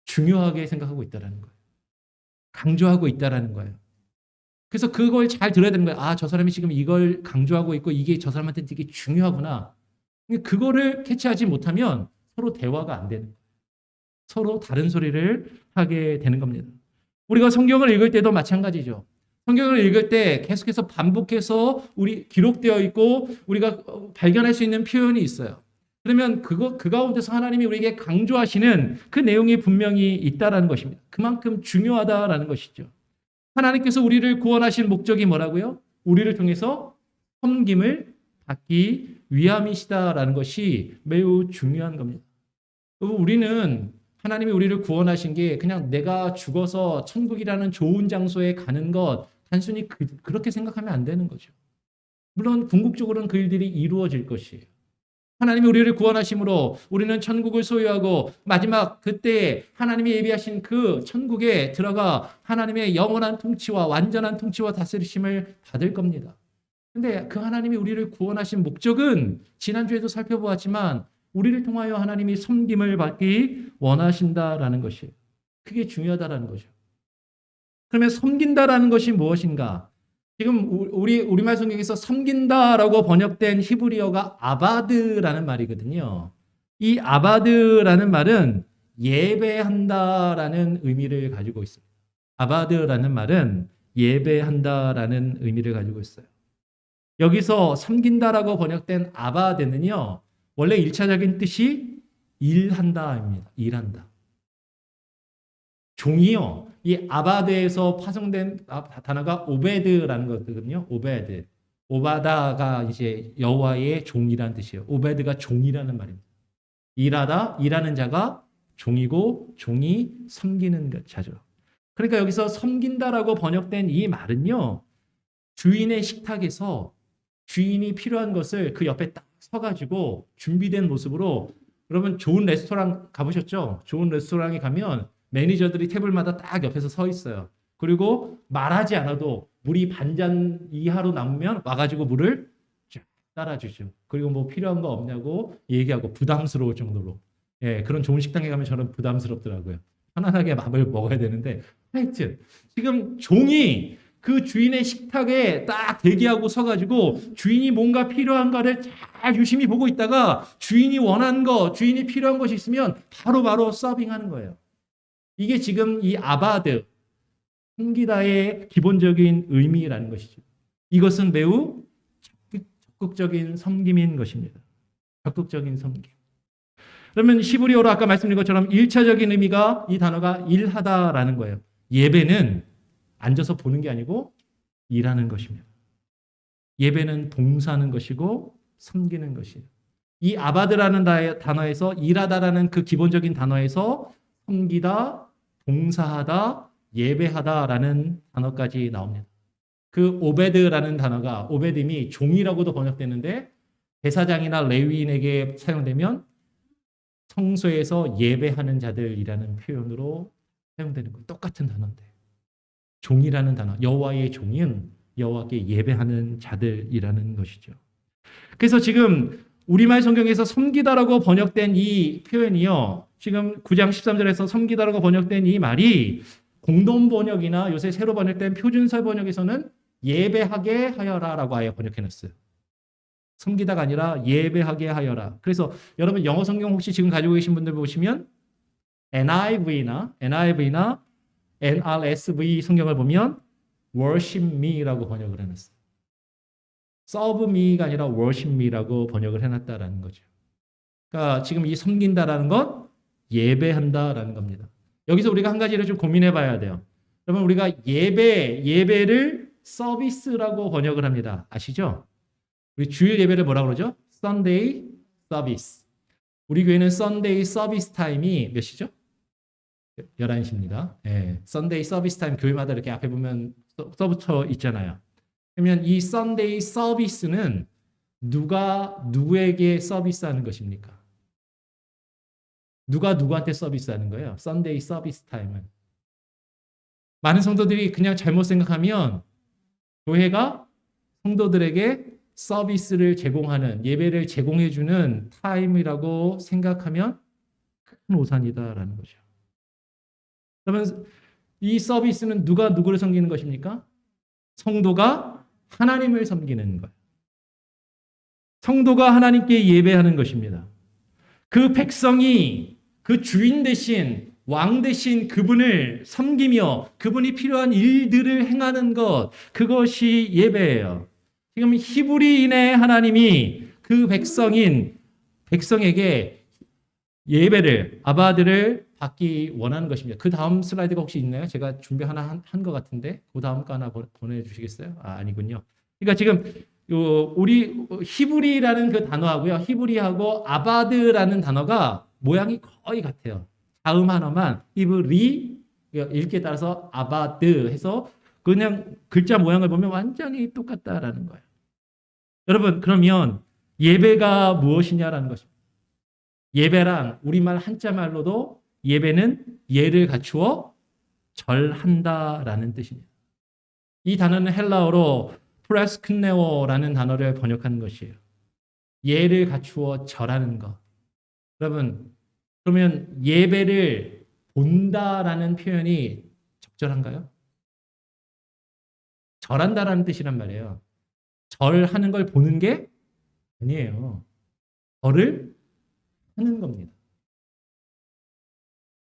S1: 중요하게 생각하고 있다는 거예요. 강조하고 있다는 거예요. 그래서 그걸 잘 들어야 되는 거예요. 아, 저 사람이 지금 이걸 강조하고 있고 이게 저 사람한테 되게 중요하구나. 그거를 캐치하지 못하면 서로 대화가 안 되는 거예요. 서로 다른 소리를 하게 되는 겁니다. 우리가 성경을 읽을 때도 마찬가지죠. 성경을 읽을 때 계속해서 반복해서 기록되어 있고 우리가 발견할 수 있는 표현이 있어요. 그러면 그 가운데서 하나님이 우리에게 강조하시는 그 내용이 분명히 있다라는 것입니다. 그만큼 중요하다라는 것이죠. 하나님께서 우리를 구원하신 목적이 뭐라고요? 우리를 통해서 섬김을 받기 위함이시다라는 것이 매우 중요한 겁니다. 우리는 하나님이 우리를 구원하신 게 그냥 내가 죽어서 천국이라는 좋은 장소에 가는 것 단순히 그렇게 생각하면 안 되는 거죠. 물론 궁극적으로는 그 일들이 이루어질 것이에요. 하나님이 우리를 구원하심으로 우리는 천국을 소유하고 마지막 그때 하나님이 예비하신 그 천국에 들어가 하나님의 영원한 통치와 완전한 통치와 다스리심을 받을 겁니다. 근데 그 하나님이 우리를 구원하신 목적은 지난주에도 살펴보았지만 우리를 통하여 하나님이 섬김을 받기 원하신다라는 것이에요. 그게 중요하다라는 거죠. 그러면 섬긴다라는 것이 무엇인가? 지금 우리말 성경에서 섬긴다라고 번역된 히브리어가 아바드라는 말이거든요. 이 아바드라는 말은 예배한다라는 의미를 가지고 있습니다. 아바드라는 말은 예배한다라는 의미를 가지고 있어요. 여기서 섬긴다라고 번역된 아바드는요, 원래 1차적인 뜻이 일한다입니다. 일한다. 종이요. 이 아바드에서 파송된 단어가 오베드라는 거거든요. 오베드. 오바다가 이제 여호와의 종이라는 뜻이에요. 오베드가 종이라는 말입니다. 일하다, 일하는 자가 종이고 종이 섬기는 자죠. 그러니까 여기서 섬긴다라고 번역된 이 말은요, 주인의 식탁에서 주인이 필요한 것을 그 옆에 딱 서가지고 준비된 모습으로, 여러분 좋은 레스토랑 가보셨죠? 좋은 레스토랑에 가면 매니저들이 테이블마다 딱 옆에서 서 있어요. 그리고 말하지 않아도 물이 반잔 이하로 남으면 와가지고 물을 쫙 따라주죠. 그리고 뭐 필요한 거 없냐고 얘기하고 부담스러울 정도로. 예, 그런 좋은 식당에 가면 저는 부담스럽더라고요. 편안하게 밥을 먹어야 되는데, 하여튼 지금 종이 그 주인의 식탁에 딱 대기하고 서가지고 주인이 뭔가 필요한가를 잘 유심히 보고 있다가 주인이 원하는 거, 주인이 필요한 것이 있으면 바로바로 서빙하는 거예요. 이게 지금 이 아바드, 섬기다의 기본적인 의미라는 것이죠. 이것은 매우 적극적인 섬김인 것입니다. 적극적인 섬김. 그러면 히브리어로 아까 말씀드린 것처럼 1차적인 의미가 이 단어가 일하다라는 거예요. 예배는 앉아서 보는 게 아니고 일하는 것입니다. 예배는 봉사하는 것이고 섬기는 것이에요. 이 아바드라는 단어에서 일하다라는 그 기본적인 단어에서 섬기다, 봉사하다, 예배하다라는 단어까지 나옵니다. 그 오베드라는 단어가 오베드임이 종이라고도 번역되는데 대사장이나 레위인에게 사용되면 성소에서 예배하는 자들이라는 표현으로 사용되는 거 똑같은 단어인데, 종이라는 단어, 여호와의 종인 여호와께 예배하는 자들이라는 것이죠. 그래서 지금 우리말 성경에서 섬기다라고 번역된 이 표현이요, 지금 9장 13절에서 섬기다라고 번역된 이 말이 공동 번역이나 요새 새로 번역된 표준서 번역에서는 예배하게 하여라라고 아예 번역해놨어요. 섬기다가 아니라 예배하게 하여라. 그래서 여러분 영어 성경 혹시 지금 가지고 계신 분들 보시면 NIV나 NRSV 성경을 보면 worship me라고 번역을 해놨어요. serve me가 아니라 worship me라고 번역을 해놨다라는 거죠. 그러니까 지금 이 섬긴다라는 건 예배한다라는 겁니다. 여기서 우리가 한 가지를 좀 고민해 봐야 돼요. 여러분 우리가 예배를 서비스라고 번역을 합니다. 아시죠? 우리 주일 예배를 뭐라고 그러죠? Sunday service. 우리 교회는 Sunday service time이 몇 시죠? 11시입니다. 예, Sunday service time 교회마다 이렇게 앞에 보면 써붙여 있잖아요. 그러면 이 Sunday service는 누가 누구에게 서비스하는 것입니까? 누가 누구한테 서비스하는 거예요? Sunday service time은. 많은 성도들이 그냥 잘못 생각하면 교회가 성도들에게 서비스를 제공하는, 예배를 제공해주는 타임이라고 생각하면 큰 오산이다라는 거죠. 그러면 이 서비스는 누가 누구를 섬기는 것입니까? 성도가 하나님을 섬기는 거예요. 성도가 하나님께 예배하는 것입니다. 그 백성이 그 주인 대신, 왕 대신 그분을 섬기며 그분이 필요한 일들을 행하는 것, 그것이 예배예요. 지금 히브리인의 하나님이 그 백성에게 예배를, 아바드를 받기 원하는 것입니다. 그 다음 슬라이드가 혹시 있나요? 제가 준비 하나 한 것 같은데 그 다음 거 하나 보내주시겠어요? 아니군요. 그러니까 지금 우리 히브리라는 그 단어하고요, 히브리하고 아바드라는 단어가 모양이 거의 같아요. 자음 하나만 히브리 읽기에 따라서 아바드 해서 그냥 글자 모양을 보면 완전히 똑같다라는 거예요. 여러분 그러면 예배가 무엇이냐라는 것입니다. 예배란 우리말 한자말로도 예배는 예를 갖추어 절한다라는 뜻입니다. 이 단어는 헬라어로 프레스크네오라는 단어를 번역한 것이에요. 예를 갖추어 절하는 것. 여러분, 그러면 예배를 본다라는 표현이 적절한가요? 절한다라는 뜻이란 말이에요. 절하는 걸 보는 게 아니에요. 절을 하는 겁니다.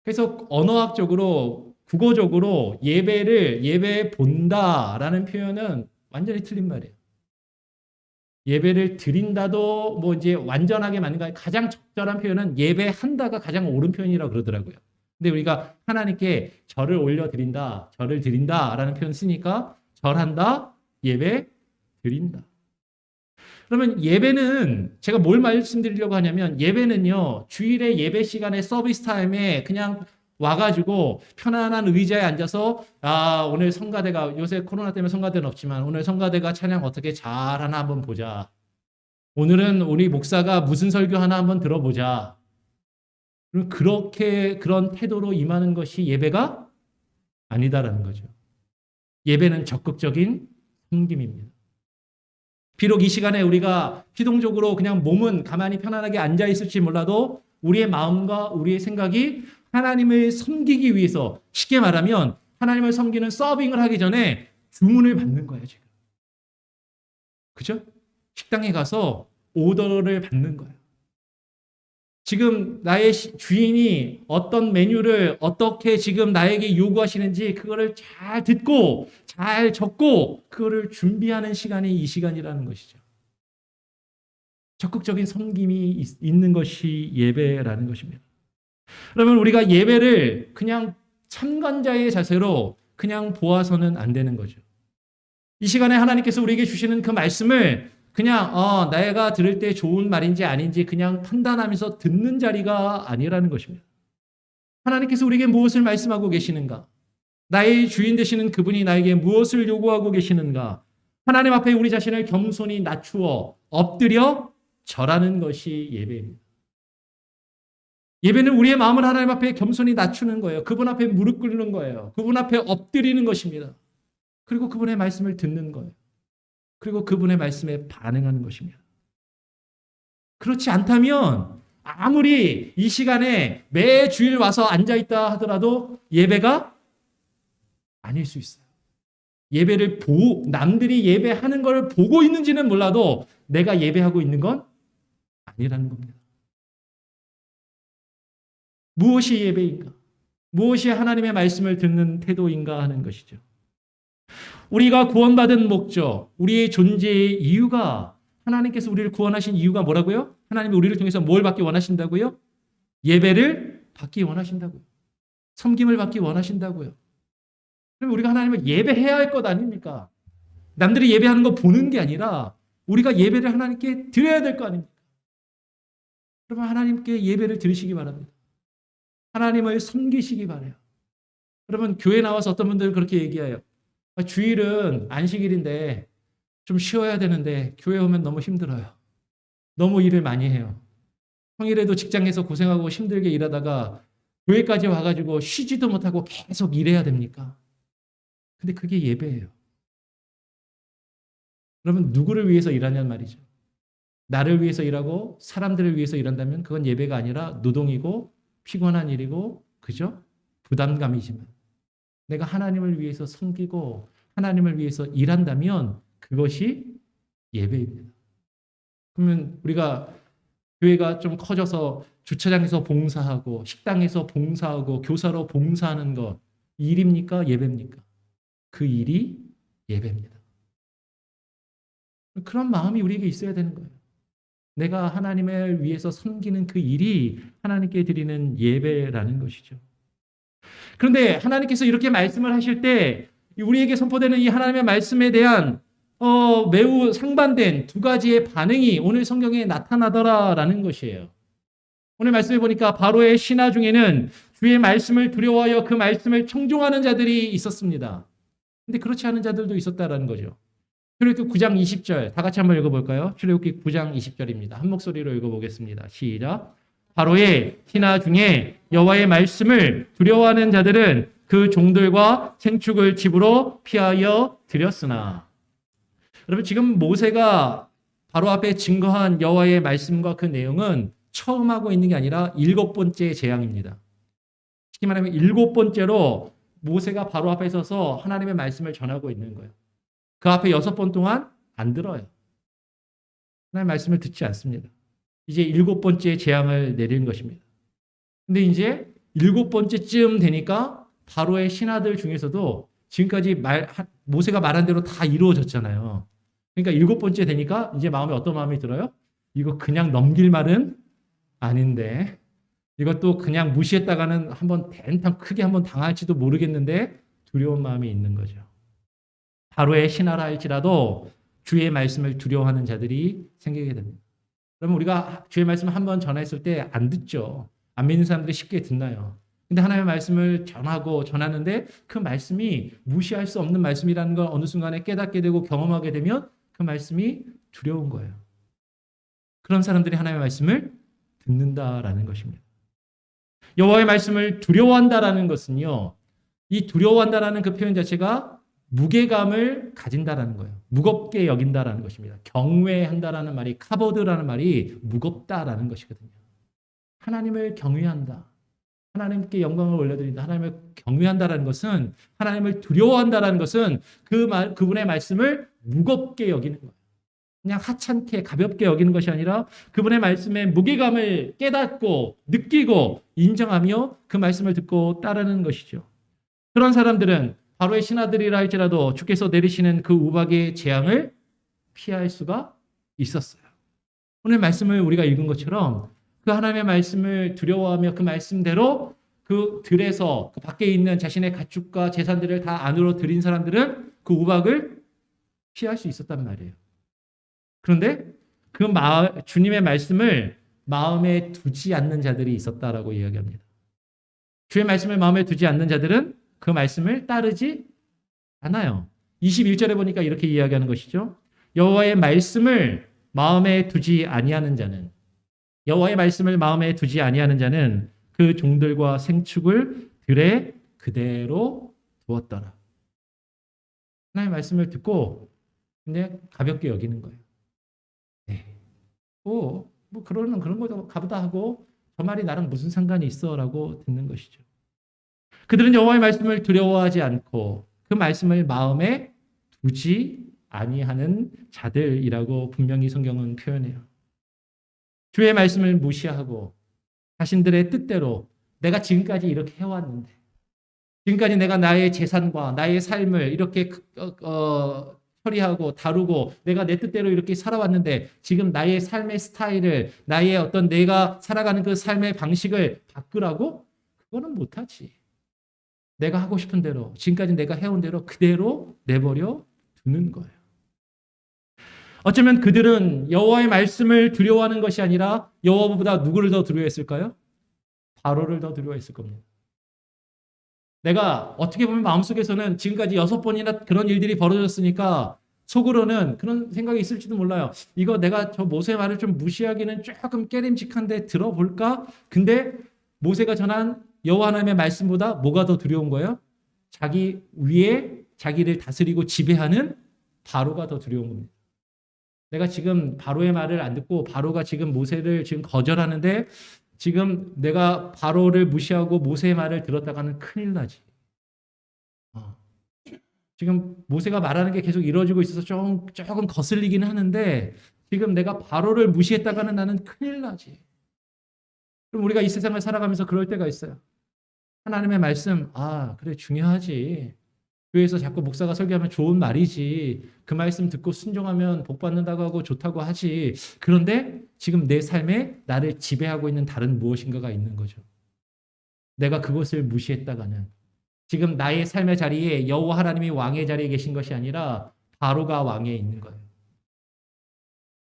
S1: 그래서 언어학적으로, 국어적으로 예배 본다라는 표현은 완전히 틀린 말이에요. 예배를 드린다도 뭐 이제 완전하게 맞는 거 가장 적절한 표현은 예배한다가 가장 옳은 표현이라고 그러더라고요. 근데 우리가 하나님께 절을 올려드린다, 절을 드린다라는 표현 쓰니까 절한다, 예배 드린다. 그러면 예배는 제가 뭘 말씀드리려고 하냐면 예배는요, 주일에 예배 시간에 서비스 타임에 그냥 와가지고 편안한 의자에 앉아서 오늘 성가대가 요새 코로나 때문에 성가대는 없지만 오늘 성가대가 찬양 어떻게 잘하나 한번 보자. 오늘은 우리 목사가 무슨 설교하나 한번 들어보자. 그렇게 그런 태도로 임하는 것이 예배가 아니다라는 거죠. 예배는 적극적인 섬김입니다. 비록 이 시간에 우리가 피동적으로 그냥 몸은 가만히 편안하게 앉아 있을지 몰라도 우리의 마음과 우리의 생각이 하나님을 섬기기 위해서, 쉽게 말하면 하나님을 섬기는 서빙을 하기 전에 주문을 받는 거예요, 지금. 그죠? 식당에 가서 오더를 받는 거예요. 지금 나의 주인이 어떤 메뉴를 어떻게 지금 나에게 요구하시는지 그거를 잘 듣고 잘 적고 그거를 준비하는 시간이 이 시간이라는 것이죠. 적극적인 섬김이 있는 것이 예배라는 것입니다. 그러면 우리가 예배를 그냥 참관자의 자세로 그냥 보아서는 안 되는 거죠. 이 시간에 하나님께서 우리에게 주시는 그 말씀을 그냥 내가 들을 때 좋은 말인지 아닌지 그냥 판단하면서 듣는 자리가 아니라는 것입니다. 하나님께서 우리에게 무엇을 말씀하고 계시는가? 나의 주인 되시는 그분이 나에게 무엇을 요구하고 계시는가? 하나님 앞에 우리 자신을 겸손히 낮추어 엎드려 절하는 것이 예배입니다. 예배는 우리의 마음을 하나님 앞에 겸손히 낮추는 거예요. 그분 앞에 무릎 꿇는 거예요. 그분 앞에 엎드리는 것입니다. 그리고 그분의 말씀을 듣는 거예요. 그리고 그분의 말씀에 반응하는 것입니다. 그렇지 않다면 아무리 이 시간에 매 주일 와서 앉아있다 하더라도 예배가 아닐 수 있어요. 예배를 남들이 예배하는 걸 보고 있는지는 몰라도 내가 예배하고 있는 건 아니라는 겁니다. 무엇이 예배인가? 무엇이 하나님의 말씀을 듣는 태도인가 하는 것이죠. 우리가 구원받은 목적, 우리의 존재의 이유가, 하나님께서 우리를 구원하신 이유가 뭐라고요? 하나님이 우리를 통해서 뭘 받기 원하신다고요? 예배를 받기 원하신다고요. 섬김을 받기 원하신다고요. 그럼 우리가 하나님을 예배해야 할 것 아닙니까? 남들이 예배하는 거 보는 게 아니라 우리가 예배를 하나님께 드려야 될 거 아닙니까? 그러면 하나님께 예배를 드리시기 바랍니다. 하나님을 섬기시기 바라요. 여러분, 교회 나와서 어떤 분들은 그렇게 얘기해요. 주일은 안식일인데 좀 쉬어야 되는데 교회 오면 너무 힘들어요. 너무 일을 많이 해요. 평일에도 직장에서 고생하고 힘들게 일하다가 교회까지 와가지고 쉬지도 못하고 계속 일해야 됩니까? 근데 그게 예배예요. 여러분, 누구를 위해서 일하냐는 말이죠. 나를 위해서 일하고 사람들을 위해서 일한다면 그건 예배가 아니라 노동이고 피곤한 일이고, 그죠? 부담감이지만 내가 하나님을 위해서 섬기고 하나님을 위해서 일한다면 그것이 예배입니다. 그러면 우리가 교회가 좀 커져서 주차장에서 봉사하고 식당에서 봉사하고 교사로 봉사하는 것 일입니까? 예배입니까? 그 일이 예배입니다. 그런 마음이 우리에게 있어야 되는 거예요. 내가 하나님을 위해서 섬기는 그 일이 하나님께 드리는 예배라는 것이죠. 그런데 하나님께서 이렇게 말씀을 하실 때 우리에게 선포되는 이 하나님의 말씀에 대한 매우 상반된 두 가지의 반응이 오늘 성경에 나타나더라라는 것이에요. 오늘 말씀해 보니까 바로의 신하 중에는 주의 말씀을 두려워하여 그 말씀을 청종하는 자들이 있었습니다. 근데 그렇지 않은 자들도 있었다라는 거죠. 출애굽기 9장 20절 다 같이 한번 읽어볼까요? 출애굽기 9장 20절입니다. 한 목소리로 읽어보겠습니다. 시작. 바로의 신하 중에 여호와의 말씀을 두려워하는 자들은 그 종들과 생축을 집으로 피하여 들였으나. 여러분 지금 모세가 바로 앞에 증거한 여호와의 말씀과 그 내용은 처음 하고 있는 게 아니라 7번째 재앙입니다. 쉽게 말하면 7번째로 모세가 바로 앞에 서서 하나님의 말씀을 전하고 있는 거예요. 그 앞에 6번 동안 안 들어요. 하나님의 말씀을 듣지 않습니다. 이제 7번째 재앙을 내리는 것입니다. 근데 이제 7번째쯤 되니까 바로의 신하들 중에서도 지금까지 모세가 말한 대로 다 이루어졌잖아요. 그러니까 7번째 되니까 이제 마음에 어떤 마음이 들어요? 이거 그냥 넘길 말은 아닌데, 이것도 그냥 무시했다가는 한번 대ን탕 크게 한번 당할지도 모르겠는데 두려운 마음이 있는 거죠. 바로의 신하라 할지라도 주의 말씀을 두려워하는 자들이 생기게 됩니다. 그러면 우리가 주의 말씀을 한번 전했을 때 안 듣죠. 안 믿는 사람들이 쉽게 듣나요? 근데 하나님의 말씀을 전하는데 그 말씀이 무시할 수 없는 말씀이라는 걸 어느 순간에 깨닫게 되고 경험하게 되면 그 말씀이 두려운 거예요. 그런 사람들이 하나님의 말씀을 듣는다라는 것입니다. 여호와의 말씀을 두려워한다라는 것은요. 이 두려워한다라는 그 표현 자체가 무게감을 가진다라는 거예요. 무겁게 여긴다라는 것입니다. 경외한다라는 말이 카보드라는 말이 무겁다라는 것이거든요. 하나님을 경외한다. 하나님께 영광을 올려드린다. 하나님을 경외한다라는 것은 하나님을 두려워한다라는 것은 그분의 말씀을 무겁게 여기는 거예요. 그냥 하찮게 가볍게 여기는 것이 아니라 그분의 말씀의 무게감을 깨닫고 느끼고 인정하며 그 말씀을 듣고 따르는 것이죠. 그런 사람들은 바로의 신하들이라 할지라도 주께서 내리시는 그 우박의 재앙을 피할 수가 있었어요. 오늘 말씀을 우리가 읽은 것처럼 그 하나님의 말씀을 두려워하며 그 말씀대로 그 들에서 그 밖에 있는 자신의 가축과 재산들을 다 안으로 들인 사람들은 그 우박을 피할 수 있었단 말이에요. 그런데 주님의 말씀을 마음에 두지 않는 자들이 있었다라고 이야기합니다. 주의 말씀을 마음에 두지 않는 자들은 그 말씀을 따르지 않아요. 21절에 보니까 이렇게 이야기하는 것이죠. 여호와의 말씀을 마음에 두지 아니하는 자는 그 종들과 생축을 들에 그대로 두었더라. 하나님의 말씀을 듣고 근데 가볍게 여기는 거예요. 네. 뭐 그런 거도 가보다 하고 저 말이 나랑 무슨 상관이 있어라고 듣는 것이죠. 그들은 여호와의 말씀을 두려워하지 않고 그 말씀을 마음에 두지 아니하는 자들이라고 분명히 성경은 표현해요. 주의 말씀을 무시하고 자신들의 뜻대로 내가 지금까지 이렇게 해왔는데 지금까지 내가 나의 재산과 나의 삶을 이렇게 처리하고 다루고 내가 내 뜻대로 이렇게 살아왔는데 지금 나의 삶의 스타일을 나의 어떤 내가 살아가는 그 삶의 방식을 바꾸라고? 그거는 못하지. 내가 하고 싶은 대로 지금까지 내가 해온 대로 그대로 내버려 두는 거예요. 어쩌면 그들은 여호와의 말씀을 두려워하는 것이 아니라 여호와보다 누구를 더 두려워했을까요? 바로를 더 두려워했을 겁니다. 내가 어떻게 보면 마음속에서는 지금까지 6번이나 그런 일들이 벌어졌으니까 속으로는 그런 생각이 있을지도 몰라요. 이거 내가 저 모세의 말을 좀 무시하기는 조금 깨림직한데 들어볼까? 근데 모세가 전한 여호와 하나님의 말씀보다 뭐가 더 두려운 거예요? 자기 위에 자기를 다스리고 지배하는 바로가 더 두려운 겁니다. 내가 지금 바로의 말을 안 듣고 바로가 지금 모세를 지금 거절하는데 지금 내가 바로를 무시하고 모세의 말을 들었다가는 큰일 나지. 지금 모세가 말하는 게 계속 이루어지고 있어서 조금 거슬리긴 하는데 지금 내가 바로를 무시했다가는 나는 큰일 나지. 그럼 우리가 이 세상을 살아가면서 그럴 때가 있어요. 하나님의 말씀, 그래 중요하지. 교회에서 자꾸 목사가 설교하면 좋은 말이지. 그 말씀 듣고 순종하면 복 받는다고 하고 좋다고 하지. 그런데 지금 내 삶에 나를 지배하고 있는 다른 무엇인가가 있는 거죠. 내가 그것을 무시했다가는 지금 나의 삶의 자리에 여호와 하나님이 왕의 자리에 계신 것이 아니라 바로가 왕에 있는 거예요.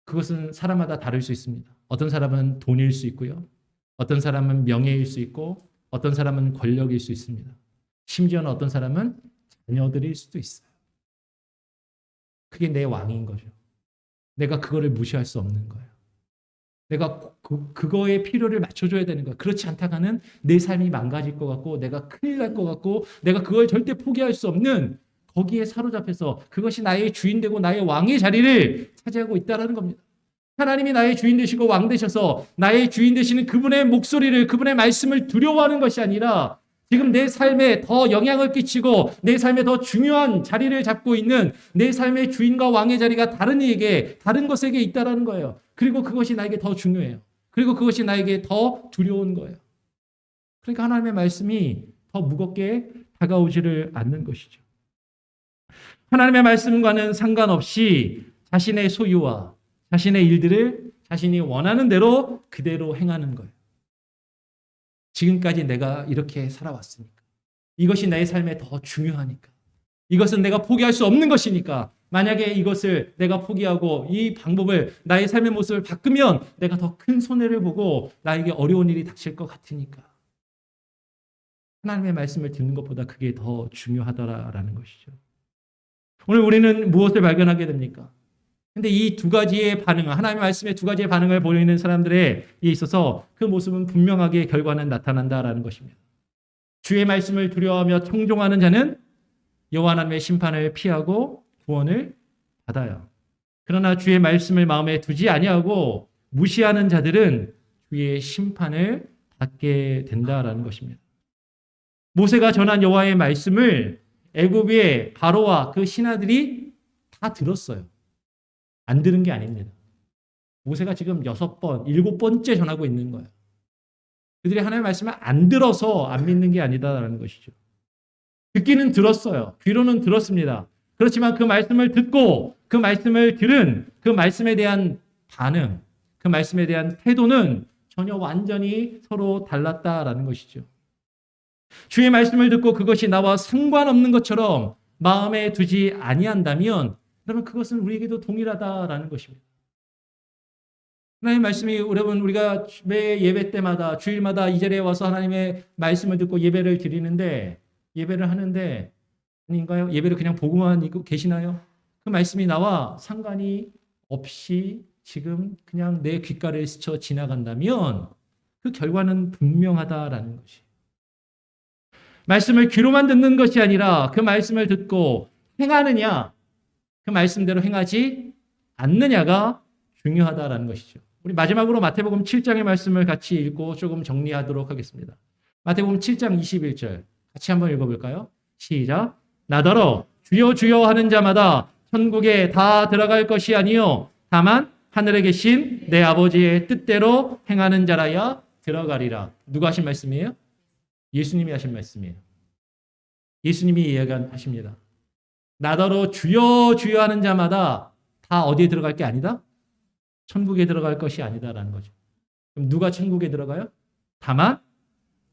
S1: 그것은 사람마다 다를 수 있습니다. 어떤 사람은 돈일 수 있고요. 어떤 사람은 명예일 수 있고 어떤 사람은 권력일 수 있습니다. 심지어는 어떤 사람은 자녀들일 수도 있어요. 그게 내 왕인 거죠. 내가 그거를 무시할 수 없는 거예요. 내가 그거에 필요를 맞춰줘야 되는 거예요. 그렇지 않다가는 내 삶이 망가질 것 같고 내가 큰일 날 것 같고 내가 그걸 절대 포기할 수 없는 거기에 사로잡혀서 그것이 나의 주인 되고 나의 왕의 자리를 차지하고 있다는 겁니다. 하나님이 나의 주인 되시고 왕 되셔서 나의 주인 되시는 그분의 목소리를, 그분의 말씀을 두려워하는 것이 아니라 지금 내 삶에 더 영향을 끼치고 내 삶에 더 중요한 자리를 잡고 있는 내 삶의 주인과 왕의 자리가 다른 이에게, 다른 것에게 있다는 거예요. 그리고 그것이 나에게 더 중요해요. 그리고 그것이 나에게 더 두려운 거예요. 그러니까 하나님의 말씀이 더 무겁게 다가오지를 않는 것이죠. 하나님의 말씀과는 상관없이 자신의 소유와 자신의 일들을 자신이 원하는 대로 그대로 행하는 거예요. 지금까지 내가 이렇게 살아왔으니까. 이것이 내 삶에 더 중요하니까. 이것은 내가 포기할 수 없는 것이니까. 만약에 이것을 내가 포기하고 이 방법을 나의 삶의 모습을 바꾸면 내가 더 큰 손해를 보고 나에게 어려운 일이 닥칠 것 같으니까. 하나님의 말씀을 듣는 것보다 그게 더 중요하다라는 것이죠. 오늘 우리는 무엇을 발견하게 됩니까? 근데 이 두 가지의 반응, 하나님의 말씀의 두 가지의 반응을 보이는 사람들에 있어서 그 모습은 분명하게 결과는 나타난다라는 것입니다. 주의 말씀을 두려워하며 청종하는 자는 여호와 하나님의 심판을 피하고 구원을 받아요. 그러나 주의 말씀을 마음에 두지 아니하고 무시하는 자들은 주의 심판을 받게 된다라는 것입니다. 모세가 전한 여호와의 말씀을 애굽의 바로와 그 신하들이 다 들었어요. 안 들은 게 아닙니다. 모세가 지금 6번, 7번째 전하고 있는 거예요. 그들이 하나님의 말씀을 안 들어서 안 믿는 게 아니다라는 것이죠. 듣기는 들었어요. 귀로는 들었습니다. 그렇지만 그 말씀을 듣고 그 말씀을 들은 그 말씀에 대한 반응, 그 말씀에 대한 태도는 전혀 완전히 서로 달랐다라는 것이죠. 주의 말씀을 듣고 그것이 나와 상관없는 것처럼 마음에 두지 아니한다면 그러면 그것은 우리에게도 동일하다라는 것입니다. 하나님의 말씀이 여러분 우리가 매 예배 때마다 주일마다 이 자리에 와서 하나님의 말씀을 듣고 예배를 드리는데 예배를 하는데 아닌가요? 예배를 그냥 보고만 있고 계시나요? 그 말씀이 나와 상관이 없이 지금 그냥 내 귓가를 스쳐 지나간다면 그 결과는 분명하다라는 것이. 말씀을 귀로만 듣는 것이 아니라 그 말씀을 듣고 행하느냐, 그 말씀대로 행하지 않느냐가 중요하다라는 것이죠. 우리 마지막으로 마태복음 7장의 말씀을 같이 읽고 조금 정리하도록 하겠습니다. 마태복음 7장 21절 같이 한번 읽어볼까요? 시작. 나더러 주여 주여 하는 자마다 천국에 다 들어갈 것이 아니요 다만 하늘에 계신 내 아버지의 뜻대로 행하는 자라야 들어가리라. 누가 하신 말씀이에요? 예수님이 하신 말씀이에요. 예수님이 이야기하십니다. 나더러 주여 주여 하는 자마다 다 어디에 들어갈 게 아니다? 천국에 들어갈 것이 아니다라는 거죠. 그럼 누가 천국에 들어가요? 다만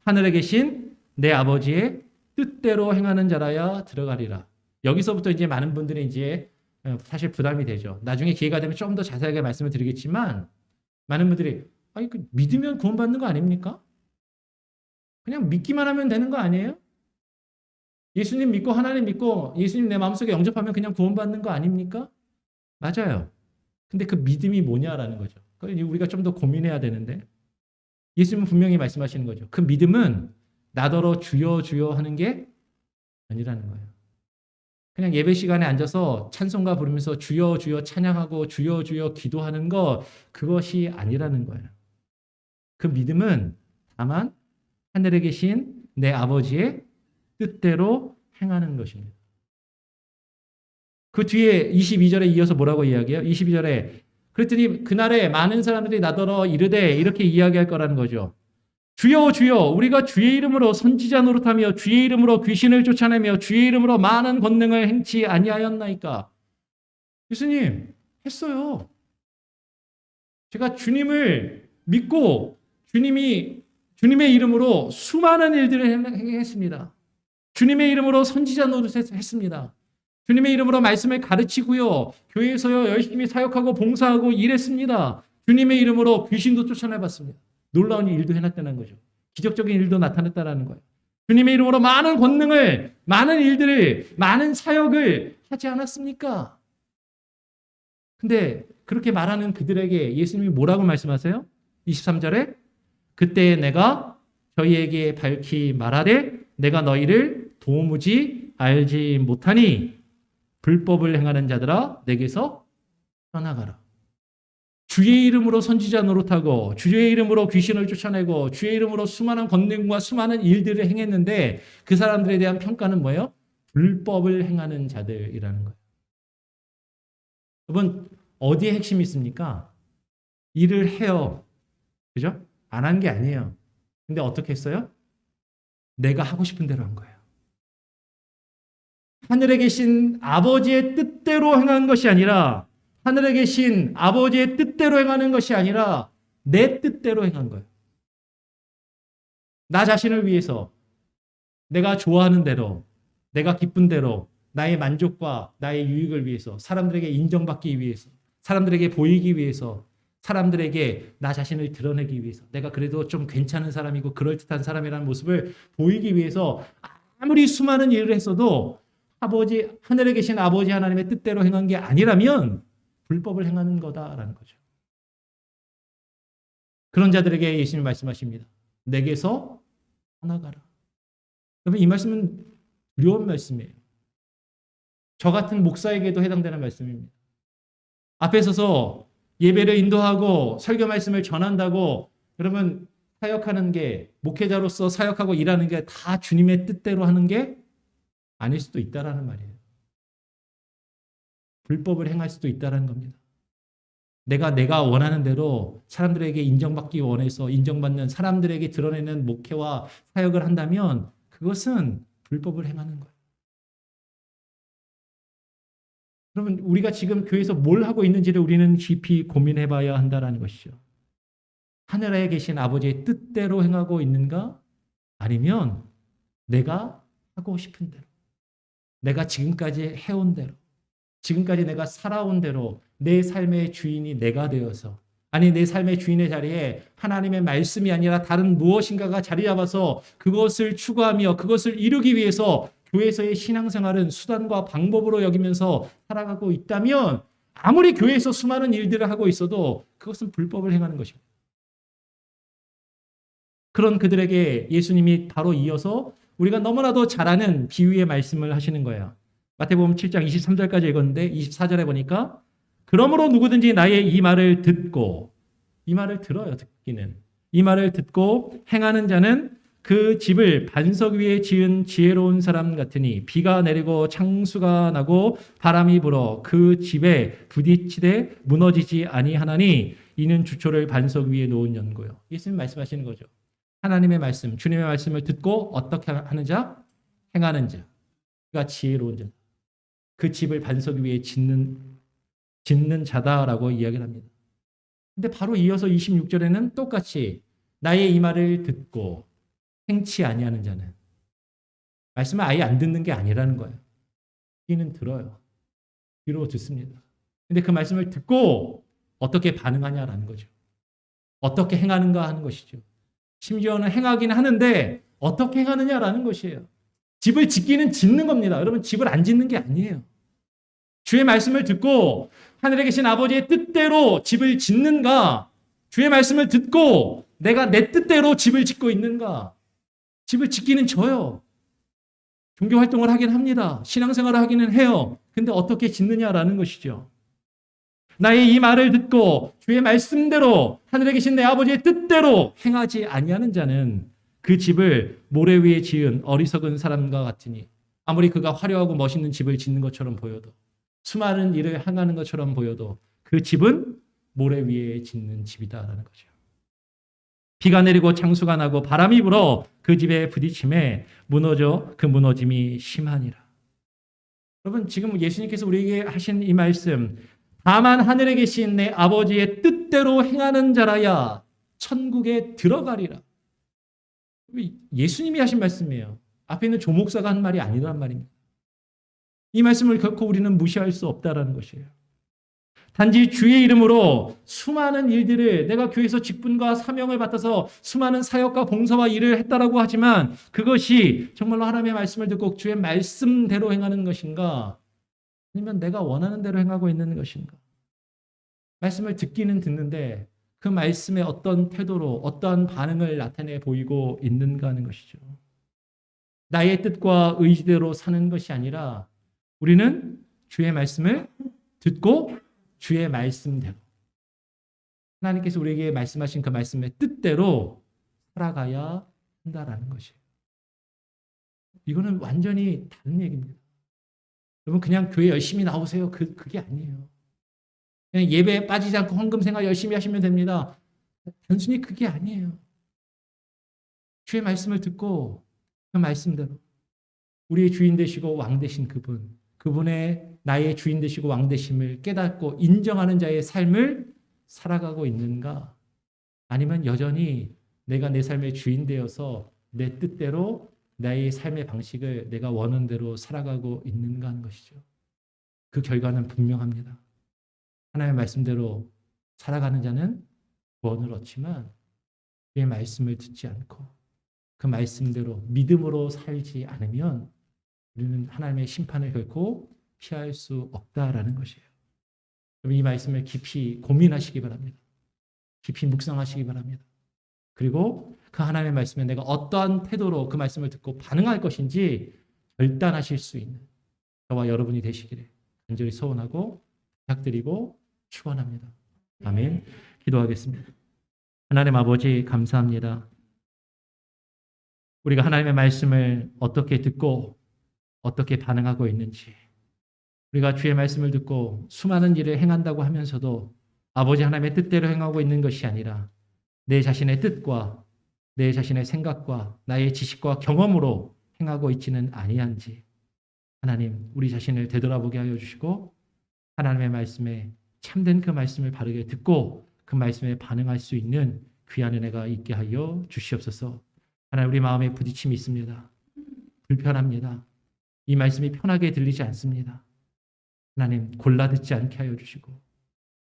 S1: 하늘에 계신 내 아버지의 뜻대로 행하는 자라야 들어가리라. 여기서부터 이제 많은 분들이 이제 사실 부담이 되죠. 나중에 기회가 되면 좀 더 자세하게 말씀을 드리겠지만 많은 분들이 아니 그 믿으면 구원받는 거 아닙니까? 그냥 믿기만 하면 되는 거 아니에요? 예수님 믿고 하나님 믿고 예수님 내 마음속에 영접하면 그냥 구원받는 거 아닙니까? 맞아요. 근데 그 믿음이 뭐냐라는 거죠. 우리가 좀 더 고민해야 되는데 예수님은 분명히 말씀하시는 거죠. 그 믿음은 나더러 주여 주여 하는 게 아니라는 거예요. 그냥 예배 시간에 앉아서 찬송가 부르면서 주여 주여 찬양하고 주여 주여 기도하는 것 그것이 아니라는 거예요. 그 믿음은 다만 하늘에 계신 내 아버지의 뜻대로 행하는 것입니다. 그 뒤에 22절에 이어서 뭐라고 이야기해요? 22절에 그랬더니 그날에 많은 사람들이 나더러 이르되 이렇게 이야기할 거라는 거죠. 주여 주여 우리가 주의 이름으로 선지자 노릇하며 주의 이름으로 귀신을 쫓아내며 주의 이름으로 많은 권능을 행치 아니하였나이까. 예수님 했어요. 제가 주님을 믿고 주님의 이름으로 수많은 일들을 행했습니다. 주님의 이름으로 선지자 노릇을 했습니다. 주님의 이름으로 말씀을 가르치고요. 교회에서요 열심히 사역하고 봉사하고 일했습니다. 주님의 이름으로 귀신도 쫓아내봤습니다. 놀라운 일도 해놨다는 거죠. 기적적인 일도 나타냈다는 거예요. 주님의 이름으로 많은 권능을, 많은 일들을, 많은 사역을 하지 않았습니까? 근데 그렇게 말하는 그들에게 예수님이 뭐라고 말씀하세요? 23절에 그때 내가 저희에게 밝히 말하되 내가 너희를 도무지 알지 못하니 불법을 행하는 자들아 내게서 떠나가라. 주의 이름으로 선지자 노릇하고 주의 이름으로 귀신을 쫓아내고 주의 이름으로 수많은 권능과 수많은 일들을 행했는데 그 사람들에 대한 평가는 뭐예요? 불법을 행하는 자들이라는 거예요. 여러분 어디에 핵심이 있습니까? 일을 해요. 그죠? 안 한 게 아니에요. 근데 어떻게 했어요? 내가 하고 싶은 대로 한 거예요. 하늘에 계신 아버지의 뜻대로 행한 것이 아니라 하늘에 계신 아버지의 뜻대로 행하는 것이 아니라 내 뜻대로 행한 거예요. 나 자신을 위해서 내가 좋아하는 대로 내가 기쁜 대로 나의 만족과 나의 유익을 위해서 사람들에게 인정받기 위해서 사람들에게 보이기 위해서 사람들에게 나 자신을 드러내기 위해서 내가 그래도 좀 괜찮은 사람이고 그럴듯한 사람이라는 모습을 보이기 위해서 아무리 수많은 일을 했어도 아버지 하늘에 계신 아버지 하나님의 뜻대로 행한 게 아니라면 불법을 행하는 거다라는 거죠. 그런 자들에게 예수님이 말씀하십니다. 내게서 떠나가라. 여러분 이 말씀은 두려운 말씀이에요. 저 같은 목사에게도 해당되는 말씀입니다. 앞에 서서 예배를 인도하고 설교 말씀을 전한다고 여러분 사역하는 게 목회자로서 사역하고 일하는 게 다 주님의 뜻대로 하는 게 아닐 수도 있다라는 말이에요. 불법을 행할 수도 있다라는 겁니다. 내가 원하는 대로 사람들에게 인정받기 원해서 인정받는 사람들에게 드러내는 목회와 사역을 한다면 그것은 불법을 행하는 거예요. 그러면 우리가 지금 교회에서 뭘 하고 있는지를 우리는 깊이 고민해 봐야 한다는 것이죠. 하늘에 계신 아버지의 뜻대로 행하고 있는가? 아니면 내가 하고 싶은 대로, 내가 지금까지 해온 대로, 지금까지 내가 살아온 대로 내 삶의 주인이 내가 되어서 아니 내 삶의 주인의 자리에 하나님의 말씀이 아니라 다른 무엇인가가 자리 잡아서 그것을 추구하며 그것을 이루기 위해서 교회에서의 신앙생활은 수단과 방법으로 여기면서 살아가고 있다면 아무리 교회에서 수많은 일들을 하고 있어도 그것은 불법을 행하는 것입니다. 그런 그들에게 예수님이 바로 이어서 우리가 너무나도 잘 아는 비유의 말씀을 하시는 거예요. 마태복음 7장 23절까지 읽었는데 24절에 보니까 그러므로 누구든지 나의 이 말을 듣고 이 말을 들어요. 듣기는. 이 말을 듣고 행하는 자는 그 집을 반석 위에 지은 지혜로운 사람 같으니 비가 내리고 창수가 나고 바람이 불어 그 집에 부딪히되 무너지지 아니하나니 이는 주초를 반석 위에 놓은 연고요. 예수님 말씀하시는 거죠. 하나님의 말씀, 주님의 말씀을 듣고 어떻게 하는 자? 행하는 자. 그가 지혜로운 자. 그 집을 반석 위에 짓는 자다라고 이야기를 합니다. 근데 바로 이어서 26절에는 똑같이 나의 이 말을 듣고 행치 아니하는 자는 말씀을 아예 안 듣는 게 아니라는 거예요. 귀는 들어요. 귀로 듣습니다. 근데 그 말씀을 듣고 어떻게 반응하냐라는 거죠. 어떻게 행하는가 하는 것이죠. 심지어는 행하기는 하는데 어떻게 행하느냐라는 것이에요. 집을 짓기는 짓는 겁니다. 여러분 집을 안 짓는 게 아니에요. 주의 말씀을 듣고 하늘에 계신 아버지의 뜻대로 집을 짓는가? 주의 말씀을 듣고 내가 내 뜻대로 집을 짓고 있는가? 집을 짓기는 져요. 종교 활동을 하긴 합니다. 신앙생활을 하기는 해요. 근데 어떻게 짓느냐라는 것이죠. 나의 이 말을 듣고 주의 말씀대로 하늘에 계신 내 아버지의 뜻대로 행하지 아니하는 자는 그 집을 모래 위에 지은 어리석은 사람과 같으니 아무리 그가 화려하고 멋있는 집을 짓는 것처럼 보여도 수많은 일을 행하는 것처럼 보여도 그 집은 모래 위에 짓는 집이다라는 거죠. 비가 내리고 창수가 나고 바람이 불어 그 집에 부딪힘에 그 무너짐이 심하니라. 여러분 지금 예수님께서 우리에게 하신 이 말씀 다만 하늘에 계신 내 아버지의 뜻대로 행하는 자라야 천국에 들어가리라. 예수님이 하신 말씀이에요. 앞에 있는 조목사가 한 말이 아니란 말입니다. 이 말씀을 결코 우리는 무시할 수 없다라는 것이에요. 단지 주의 이름으로 수많은 일들을 내가 교회에서 직분과 사명을 맡아서 수많은 사역과 봉사와 일을 했다라고 하지만 그것이 정말로 하나님의 말씀을 듣고 주의 말씀대로 행하는 것인가? 아니면 내가 원하는 대로 행하고 있는 것인가? 말씀을 듣기는 듣는데 그 말씀에 어떤 태도로 어떠한 반응을 나타내 보이고 있는가 하는 것이죠. 나의 뜻과 의지대로 사는 것이 아니라 우리는 주의 말씀을 듣고 주의 말씀대로 하나님께서 우리에게 말씀하신 그 말씀의 뜻대로 살아가야 한다라는 것이에요. 이거는 완전히 다른 얘기입니다. 여러분 그냥 교회 열심히 나오세요. 그게 아니에요. 그냥 예배에 빠지지 않고 헌금 생활 열심히 하시면 됩니다. 단순히 그게 아니에요. 주의 말씀을 듣고 그 말씀대로 우리의 주인 되시고 왕 되신 그분의 나의 주인 되시고 왕 되심을 깨닫고 인정하는 자의 삶을 살아가고 있는가? 아니면 여전히 내가 내 삶의 주인 되어서 내 뜻대로 나의 삶의 방식을 내가 원하는 대로 살아가고 있는가 하는 것이죠. 그 결과는 분명합니다. 하나님의 말씀대로 살아가는 자는 구원을 얻지만 그의 말씀을 듣지 않고 그 말씀대로 믿음으로 살지 않으면 우리는 하나님의 심판을 결코 피할 수 없다라는 것이에요. 이 말씀을 깊이 고민하시기 바랍니다. 깊이 묵상하시기 바랍니다. 그리고 그 하나님의 말씀에 내가 어떠한 태도로 그 말씀을 듣고 반응할 것인지 결단하실 수 있는 저와 여러분이 되시기를 간절히 소원하고 부탁드리고 축원합니다. 아멘. 기도하겠습니다. 하나님 아버지 감사합니다. 우리가 하나님의 말씀을 어떻게 듣고 어떻게 반응하고 있는지 우리가 주의 말씀을 듣고 수많은 일을 행한다고 하면서도 아버지 하나님의 뜻대로 행하고 있는 것이 아니라 내 자신의 뜻과 내 자신의 생각과 나의 지식과 경험으로 행하고 있지는 아니한지 하나님 우리 자신을 되돌아보게 하여 주시고 하나님의 말씀에 참된 그 말씀을 바르게 듣고 그 말씀에 반응할 수 있는 귀한 은혜가 있게 하여 주시옵소서. 하나님 우리 마음에 부딪힘이 있습니다. 불편합니다. 이 말씀이 편하게 들리지 않습니다. 하나님 골라 듣지 않게 하여 주시고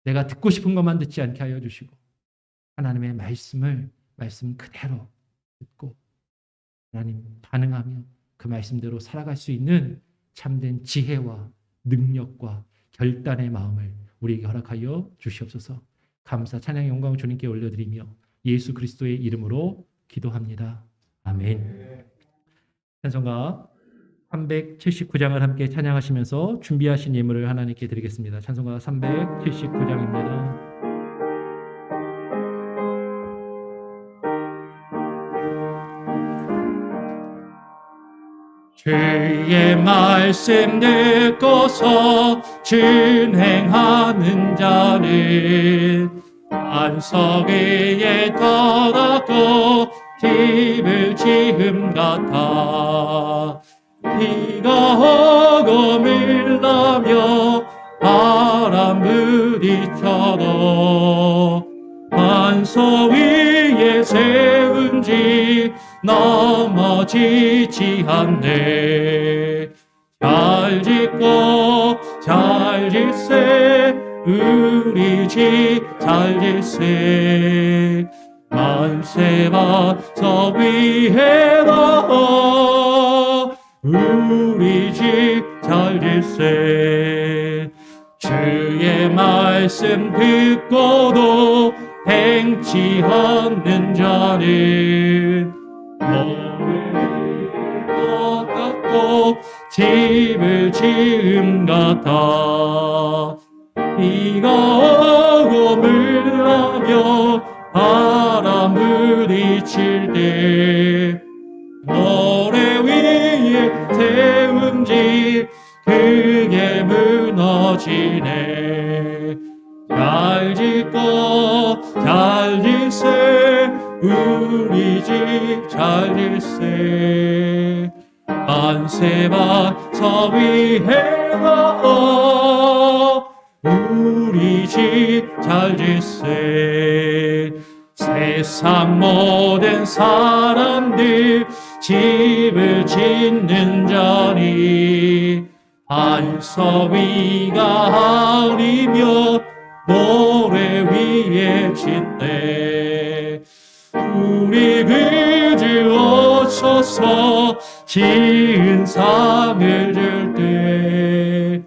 S1: 내가 듣고 싶은 것만 듣지 않게 하여 주시고 하나님의 말씀을 말씀 그대로 듣고 하나님 반응하며 그 말씀대로 살아갈 수 있는 참된 지혜와 능력과 결단의 마음을 우리에게 허락하여 주시옵소서. 감사 찬양 영광 주님께 올려드리며 예수 그리스도의 이름으로 기도합니다. 아멘. 찬송가 379장을 함께 찬양하시면서 준비하신 예물을 하나님께 드리겠습니다. 찬송가 379장입니다. 주의 말씀 듣고서 준행하는 자는 안석 위에 터닫고 집을 지음 같아 비가 오고 밀라며 바람 부딪혀도 안석 위에 세운 집 넘어지지 않네. 잘 짓고 잘 질세 우리 집 잘 질세 만세밭 위에다 우리 집 잘 질세 주의 말씀 듣고도 행치 않는 자는 머리를 깎고 집을 지음 같아 비가 오고 물나며 바람 부딪힐 때 모래 위에 세운 집 그게 무너지네. 잘 짓고 잘 질세 우리 집 잘 질세 만세밭 서 위에다 우리 집 잘 질세 세상 모든 사람들 집을 짓는 자니 안석 위가 아니며 모래 위에 짓네. 우리 그지어서서 지은 상을 줄 때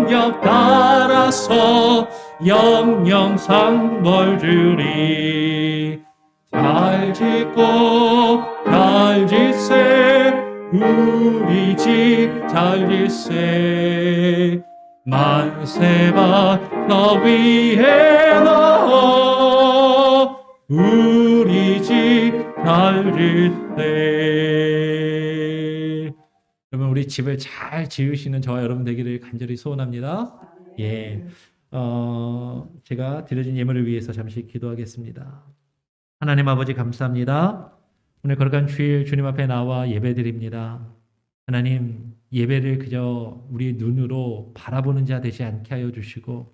S1: 능력 따라서 영영상 벌 주리. 잘 짓고 잘 짓세 우리 집 잘 짓세 만세바 저 위에 넣어 우리 집 잘 짓세. 여러분 우리 집을 잘 지으시는 저와 여러분 되기를 간절히 소원합니다. 예, 제가 드려진 예물을 위해서 잠시 기도하겠습니다. 하나님 아버지 감사합니다. 오늘 거룩한 주일 주님 앞에 나와 예배드립니다. 하나님 예배를 그저 우리 눈으로 바라보는 자 되지 않게 하여 주시고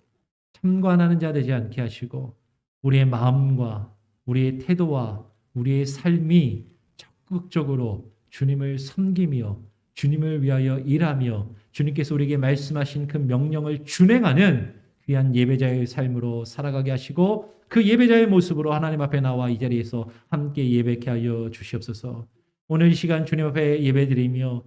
S1: 참관하는 자 되지 않게 하시고 우리의 마음과 우리의 태도와 우리의 삶이 적극적으로 주님을 섬기며 주님을 위하여 일하며 주님께서 우리에게 말씀하신 그 명령을 준행하는 귀한 예배자의 삶으로 살아가게 하시고 그 예배자의 모습으로 하나님 앞에 나와 이 자리에서 함께 예배케 하여 주시옵소서. 오늘 이 시간 주님 앞에 예배드리며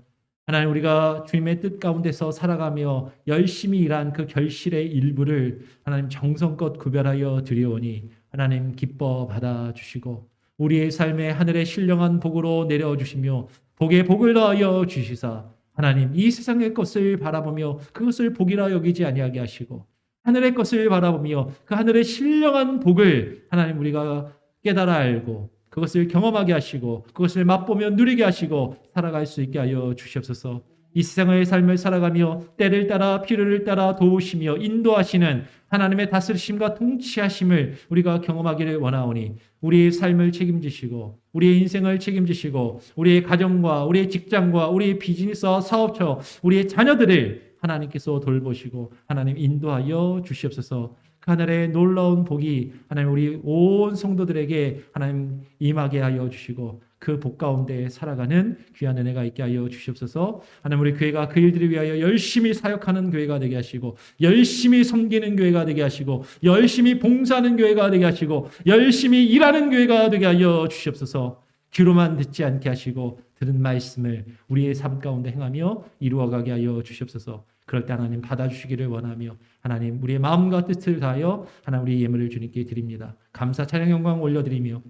S1: 하나님 우리가 주님의 뜻 가운데서 살아가며 열심히 일한 그 결실의 일부를 하나님 정성껏 구별하여 드리오니 하나님 기뻐 받아주시고 우리의 삶에 하늘의 신령한 복으로 내려주시며 복에 복을 더하여 주시사 하나님 이 세상의 것을 바라보며 그것을 복이라 여기지 아니하게 하시고 하늘의 것을 바라보며 그 하늘의 신령한 복을 하나님 우리가 깨달아 알고 그것을 경험하게 하시고 그것을 맛보며 누리게 하시고 살아갈 수 있게 하여 주시옵소서. 이 세상의 삶을 살아가며 때를 따라 필요를 따라 도우시며 인도하시는 하나님의 다스리심과 통치하심을 우리가 경험하기를 원하오니 우리의 삶을 책임지시고 우리의 인생을 책임지시고 우리의 가정과 우리의 직장과 우리의 비즈니스와 사업처 우리의 자녀들을 하나님께서 돌보시고 하나님 인도하여 주시옵소서. 그 하늘의 놀라운 복이 하나님 우리 온 성도들에게 하나님 임하게 하여 주시고 그 복 가운데 살아가는 귀한 은혜가 있게 하여 주시옵소서. 하나님 우리 교회가 그 일들을 위하여 열심히 사역하는 교회가 되게 하시고 열심히 섬기는 교회가 되게 하시고 열심히 봉사하는 교회가 되게 하시고 열심히 일하는 교회가 되게 하여 주시옵소서. 귀로만 듣지 않게 하시고 들은 말씀을 우리의 삶 가운데 행하며 이루어가게 하여 주시옵소서. 그럴 때 하나님 받아주시기를 원하며 하나님 우리의 마음과 뜻을 다하여 하나님 우리의 예물을 주님께 드립니다. 감사 찬양 영광 올려드리며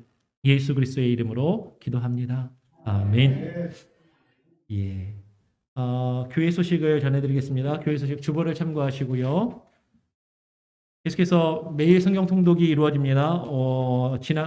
S1: 예수 그리스도의 이름으로 기도합니다. 아멘. 예. 교회 소식을 전해드리겠습니다. 교회 소식 주보를 참고하시고요. 계속해서 매일 성경 통독이 이루어집니다.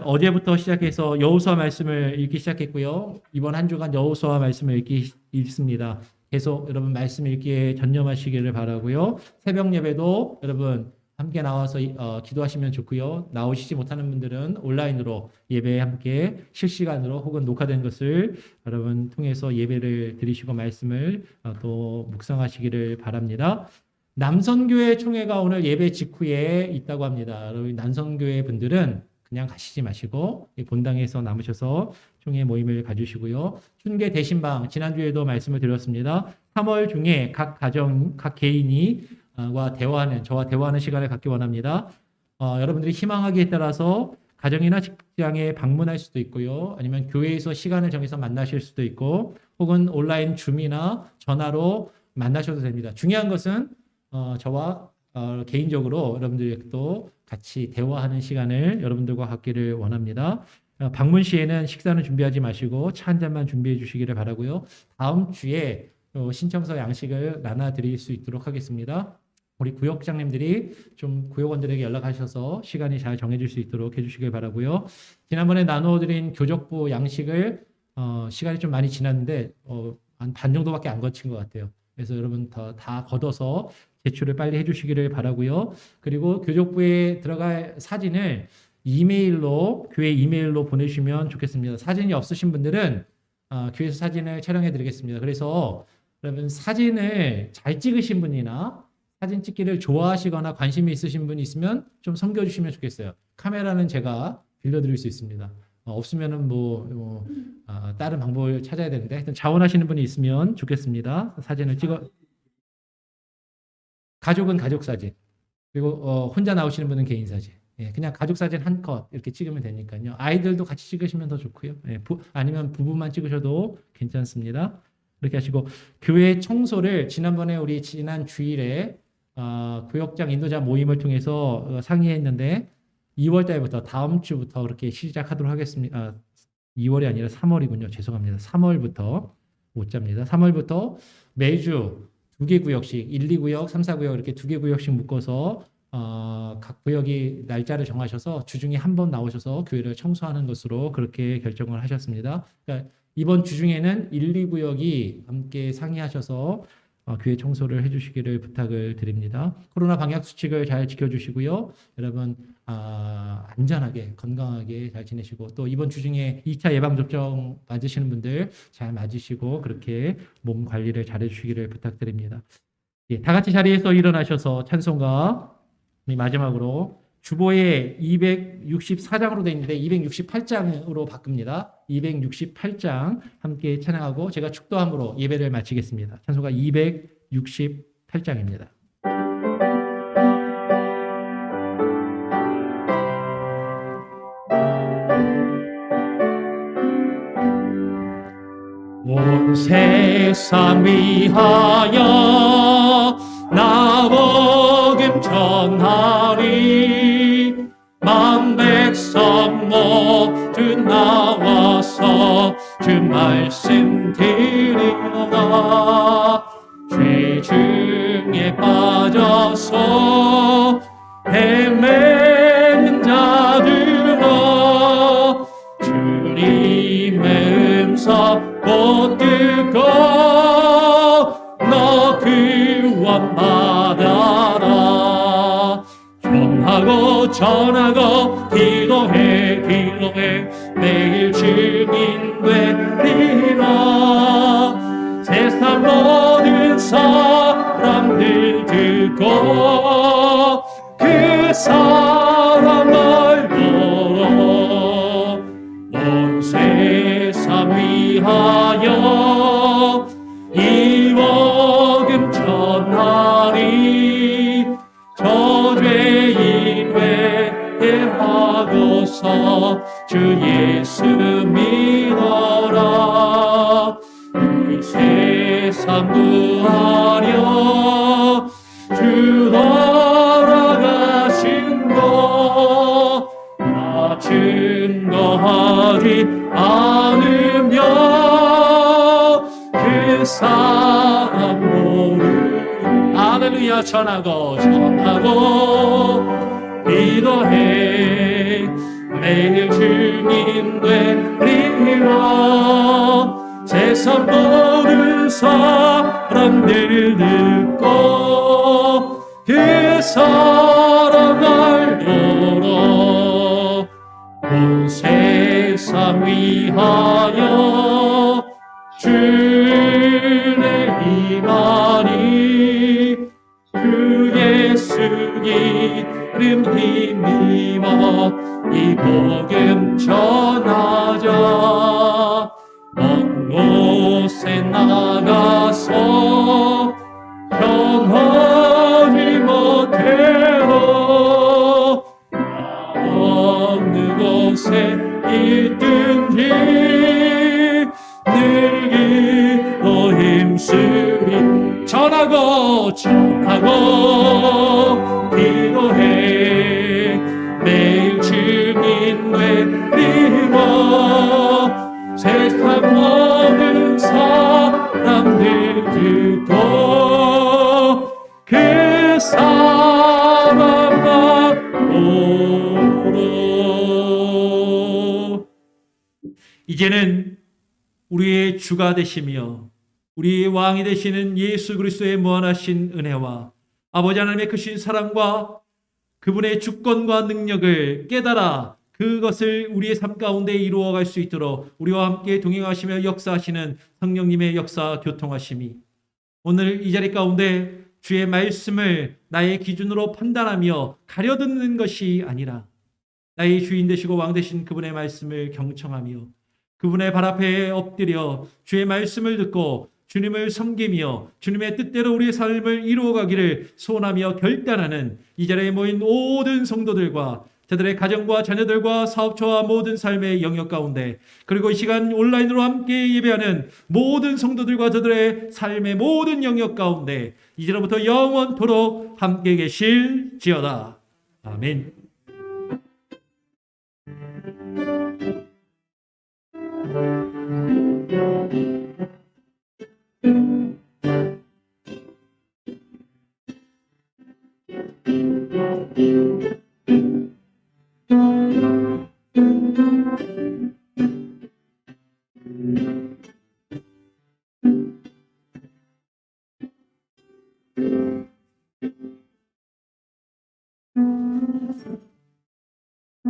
S1: 어제부터 시작해서 여호수아 말씀을 읽기 시작했고요. 이번 한 주간 여호수아 말씀을 읽습니다. 계속 여러분 말씀 읽기에 전념하시기를 바라고요. 새벽 예배도 여러분 함께 나와서 기도하시면 좋고요. 나오시지 못하는 분들은 온라인으로 예배에 함께 실시간으로 혹은 녹화된 것을 여러분 통해서 예배를 드리시고 말씀을 또 묵상하시기를 바랍니다. 남선교회 총회가 오늘 예배 직후에 있다고 합니다. 여러분 남선교회 분들은 그냥 가시지 마시고 본당에서 남으셔서 총회 모임을 가주시고요. 춘계 대신방 지난주에도 말씀을 드렸습니다. 3월 중에 각 가정, 각 개인이 저와 대화하는 시간을 갖기 원합니다. 여러분들이 희망하기에 따라서 가정이나 직장에 방문할 수도 있고요. 아니면 교회에서 시간을 정해서 만나실 수도 있고 혹은 온라인 줌이나 전화로 만나셔도 됩니다. 중요한 것은 저와 개인적으로 여러분들도 같이 대화하는 시간을 여러분들과 갖기를 원합니다. 방문 시에는 식사는 준비하지 마시고 차 한 잔만 준비해 주시기를 바라고요. 다음 주에 신청서 양식을 나눠드릴 수 있도록 하겠습니다. 우리 구역장님들이 좀 구역원들에게 연락하셔서 시간이 잘 정해질 수 있도록 해주시길 바라고요. 지난번에 나눠드린 교적부 양식을 시간이 좀 많이 지났는데 한 반 정도밖에 안 거친 것 같아요. 그래서 여러분 다 걷어서 제출을 빨리 해주시기를 바라고요. 그리고 교적부에 들어갈 사진을 교회 이메일로 보내주시면 좋겠습니다. 사진이 없으신 분들은 교회에서 사진을 촬영해 드리겠습니다. 그래서 여러분 사진을 잘 찍으신 분이나 사진 찍기를 좋아하시거나 관심이 있으신 분이 있으면 좀 섬겨주시면 좋겠어요. 카메라는 제가 빌려드릴 수 있습니다. 없으면은 다른 방법을 찾아야 되는데 하여튼 자원하시는 분이 있으면 좋겠습니다. 사진을 가족은 가족 사진, 그리고 혼자 나오시는 분은 개인 사진. 예, 그냥 가족 사진 한 컷 이렇게 찍으면 되니까요. 아이들도 같이 찍으시면 더 좋고요. 예, 아니면 부부만 찍으셔도 괜찮습니다. 이렇게 하시고 교회 청소를 지난번에 우리 지난 주일에 구역장 인도자 모임을 통해서 상의했는데 2월 달부터 다음 주부터 그렇게 시작하도록 하겠습니다. 2월이 아니라 3월이군요. 죄송합니다. 3월부터 5자입니다. 3월부터 매주 2개 구역씩 1, 2구역, 3, 4구역 이렇게 2개 구역씩 묶어서 각 구역이 날짜를 정하셔서 주중에 한 번 나오셔서 교회를 청소하는 것으로 그렇게 결정을 하셨습니다. 그러니까 이번 주중에는 1, 2구역이 함께 상의하셔서 교회 청소를 해주시기를 부탁을 드립니다. 코로나 방역 수칙을 잘 지켜주시고요. 여러분 안전하게 건강하게 잘 지내시고 또 이번 주중에 2차 예방접종 맞으시는 분들 잘 맞으시고 그렇게 몸 관리를 잘 해주시기를 부탁드립니다. 예, 다 같이 자리에서 일어나셔서 찬송가 마지막으로 주보에 264장으로 되어 있는데 268장으로 바꿉니다. 268장 함께 찬양하고 제가 축도함으로 예배를 마치겠습니다. 찬송가 268장입니다. 온 세상 위하여 나 복음 전하리 만 백성 모두 나와서 주 말씀 들으라 죄 중에 빠져서 헤매는 자들아 주님의 음성 못 듣고 너 구원 받아라 전하고 전하고 기도해 매일 증인 되리라 세상 모든 사람들 듣고 그 사람 알고 온 세상 위하여 이 복음 전하리 저죄인 회개하고서 주 예수 믿어라 이 세상 구하려 주 돌아가신 것 나 증거하지 않으며 그 사람 모르 할렐루야 전하고 기도해 매일 증인 되리라 세상 모든 사람들 듣고 그 사람 알도록 온 세상 위하여 주의 임하니 주 예수 이름 힘입어 이 복음 전하자 먼 곳에 나가서 전하지 못해도 어느 곳에 있든지 늘 기도 힘쓰리 전하고 기도해 매일 증인 되리라 세상 모든 사람들 듣고 그 사람만 보러 이제는 우리의 주가 되시며 우리의 왕이 되시는 예수 그리스도의 무한하신 은혜와 아버지 하나님의 크신 사랑과 그분의 주권과 능력을 깨달아 그것을 우리의 삶 가운데 이루어갈 수 있도록 우리와 함께 동행하시며 역사하시는 성령님의 역사 교통하심이 오늘 이 자리 가운데 주의 말씀을 나의 기준으로 판단하며 가려듣는 것이 아니라 나의 주인 되시고 왕 되신 그분의 말씀을 경청하며 그분의 발 앞에 엎드려 주의 말씀을 듣고 주님을 섬기며 주님의 뜻대로 우리의 삶을 이루어가기를 소원하며 결단하는 이 자리에 모인 모든 성도들과 저들의 가정과 자녀들과 사업처와 모든 삶의 영역 가운데, 그리고 이 시간 온라인으로 함께 예배하는 모든 성도들과 저들의 삶의 모든 영역 가운데 이제로부터 영원토록 함께 계실지어다. 아멘.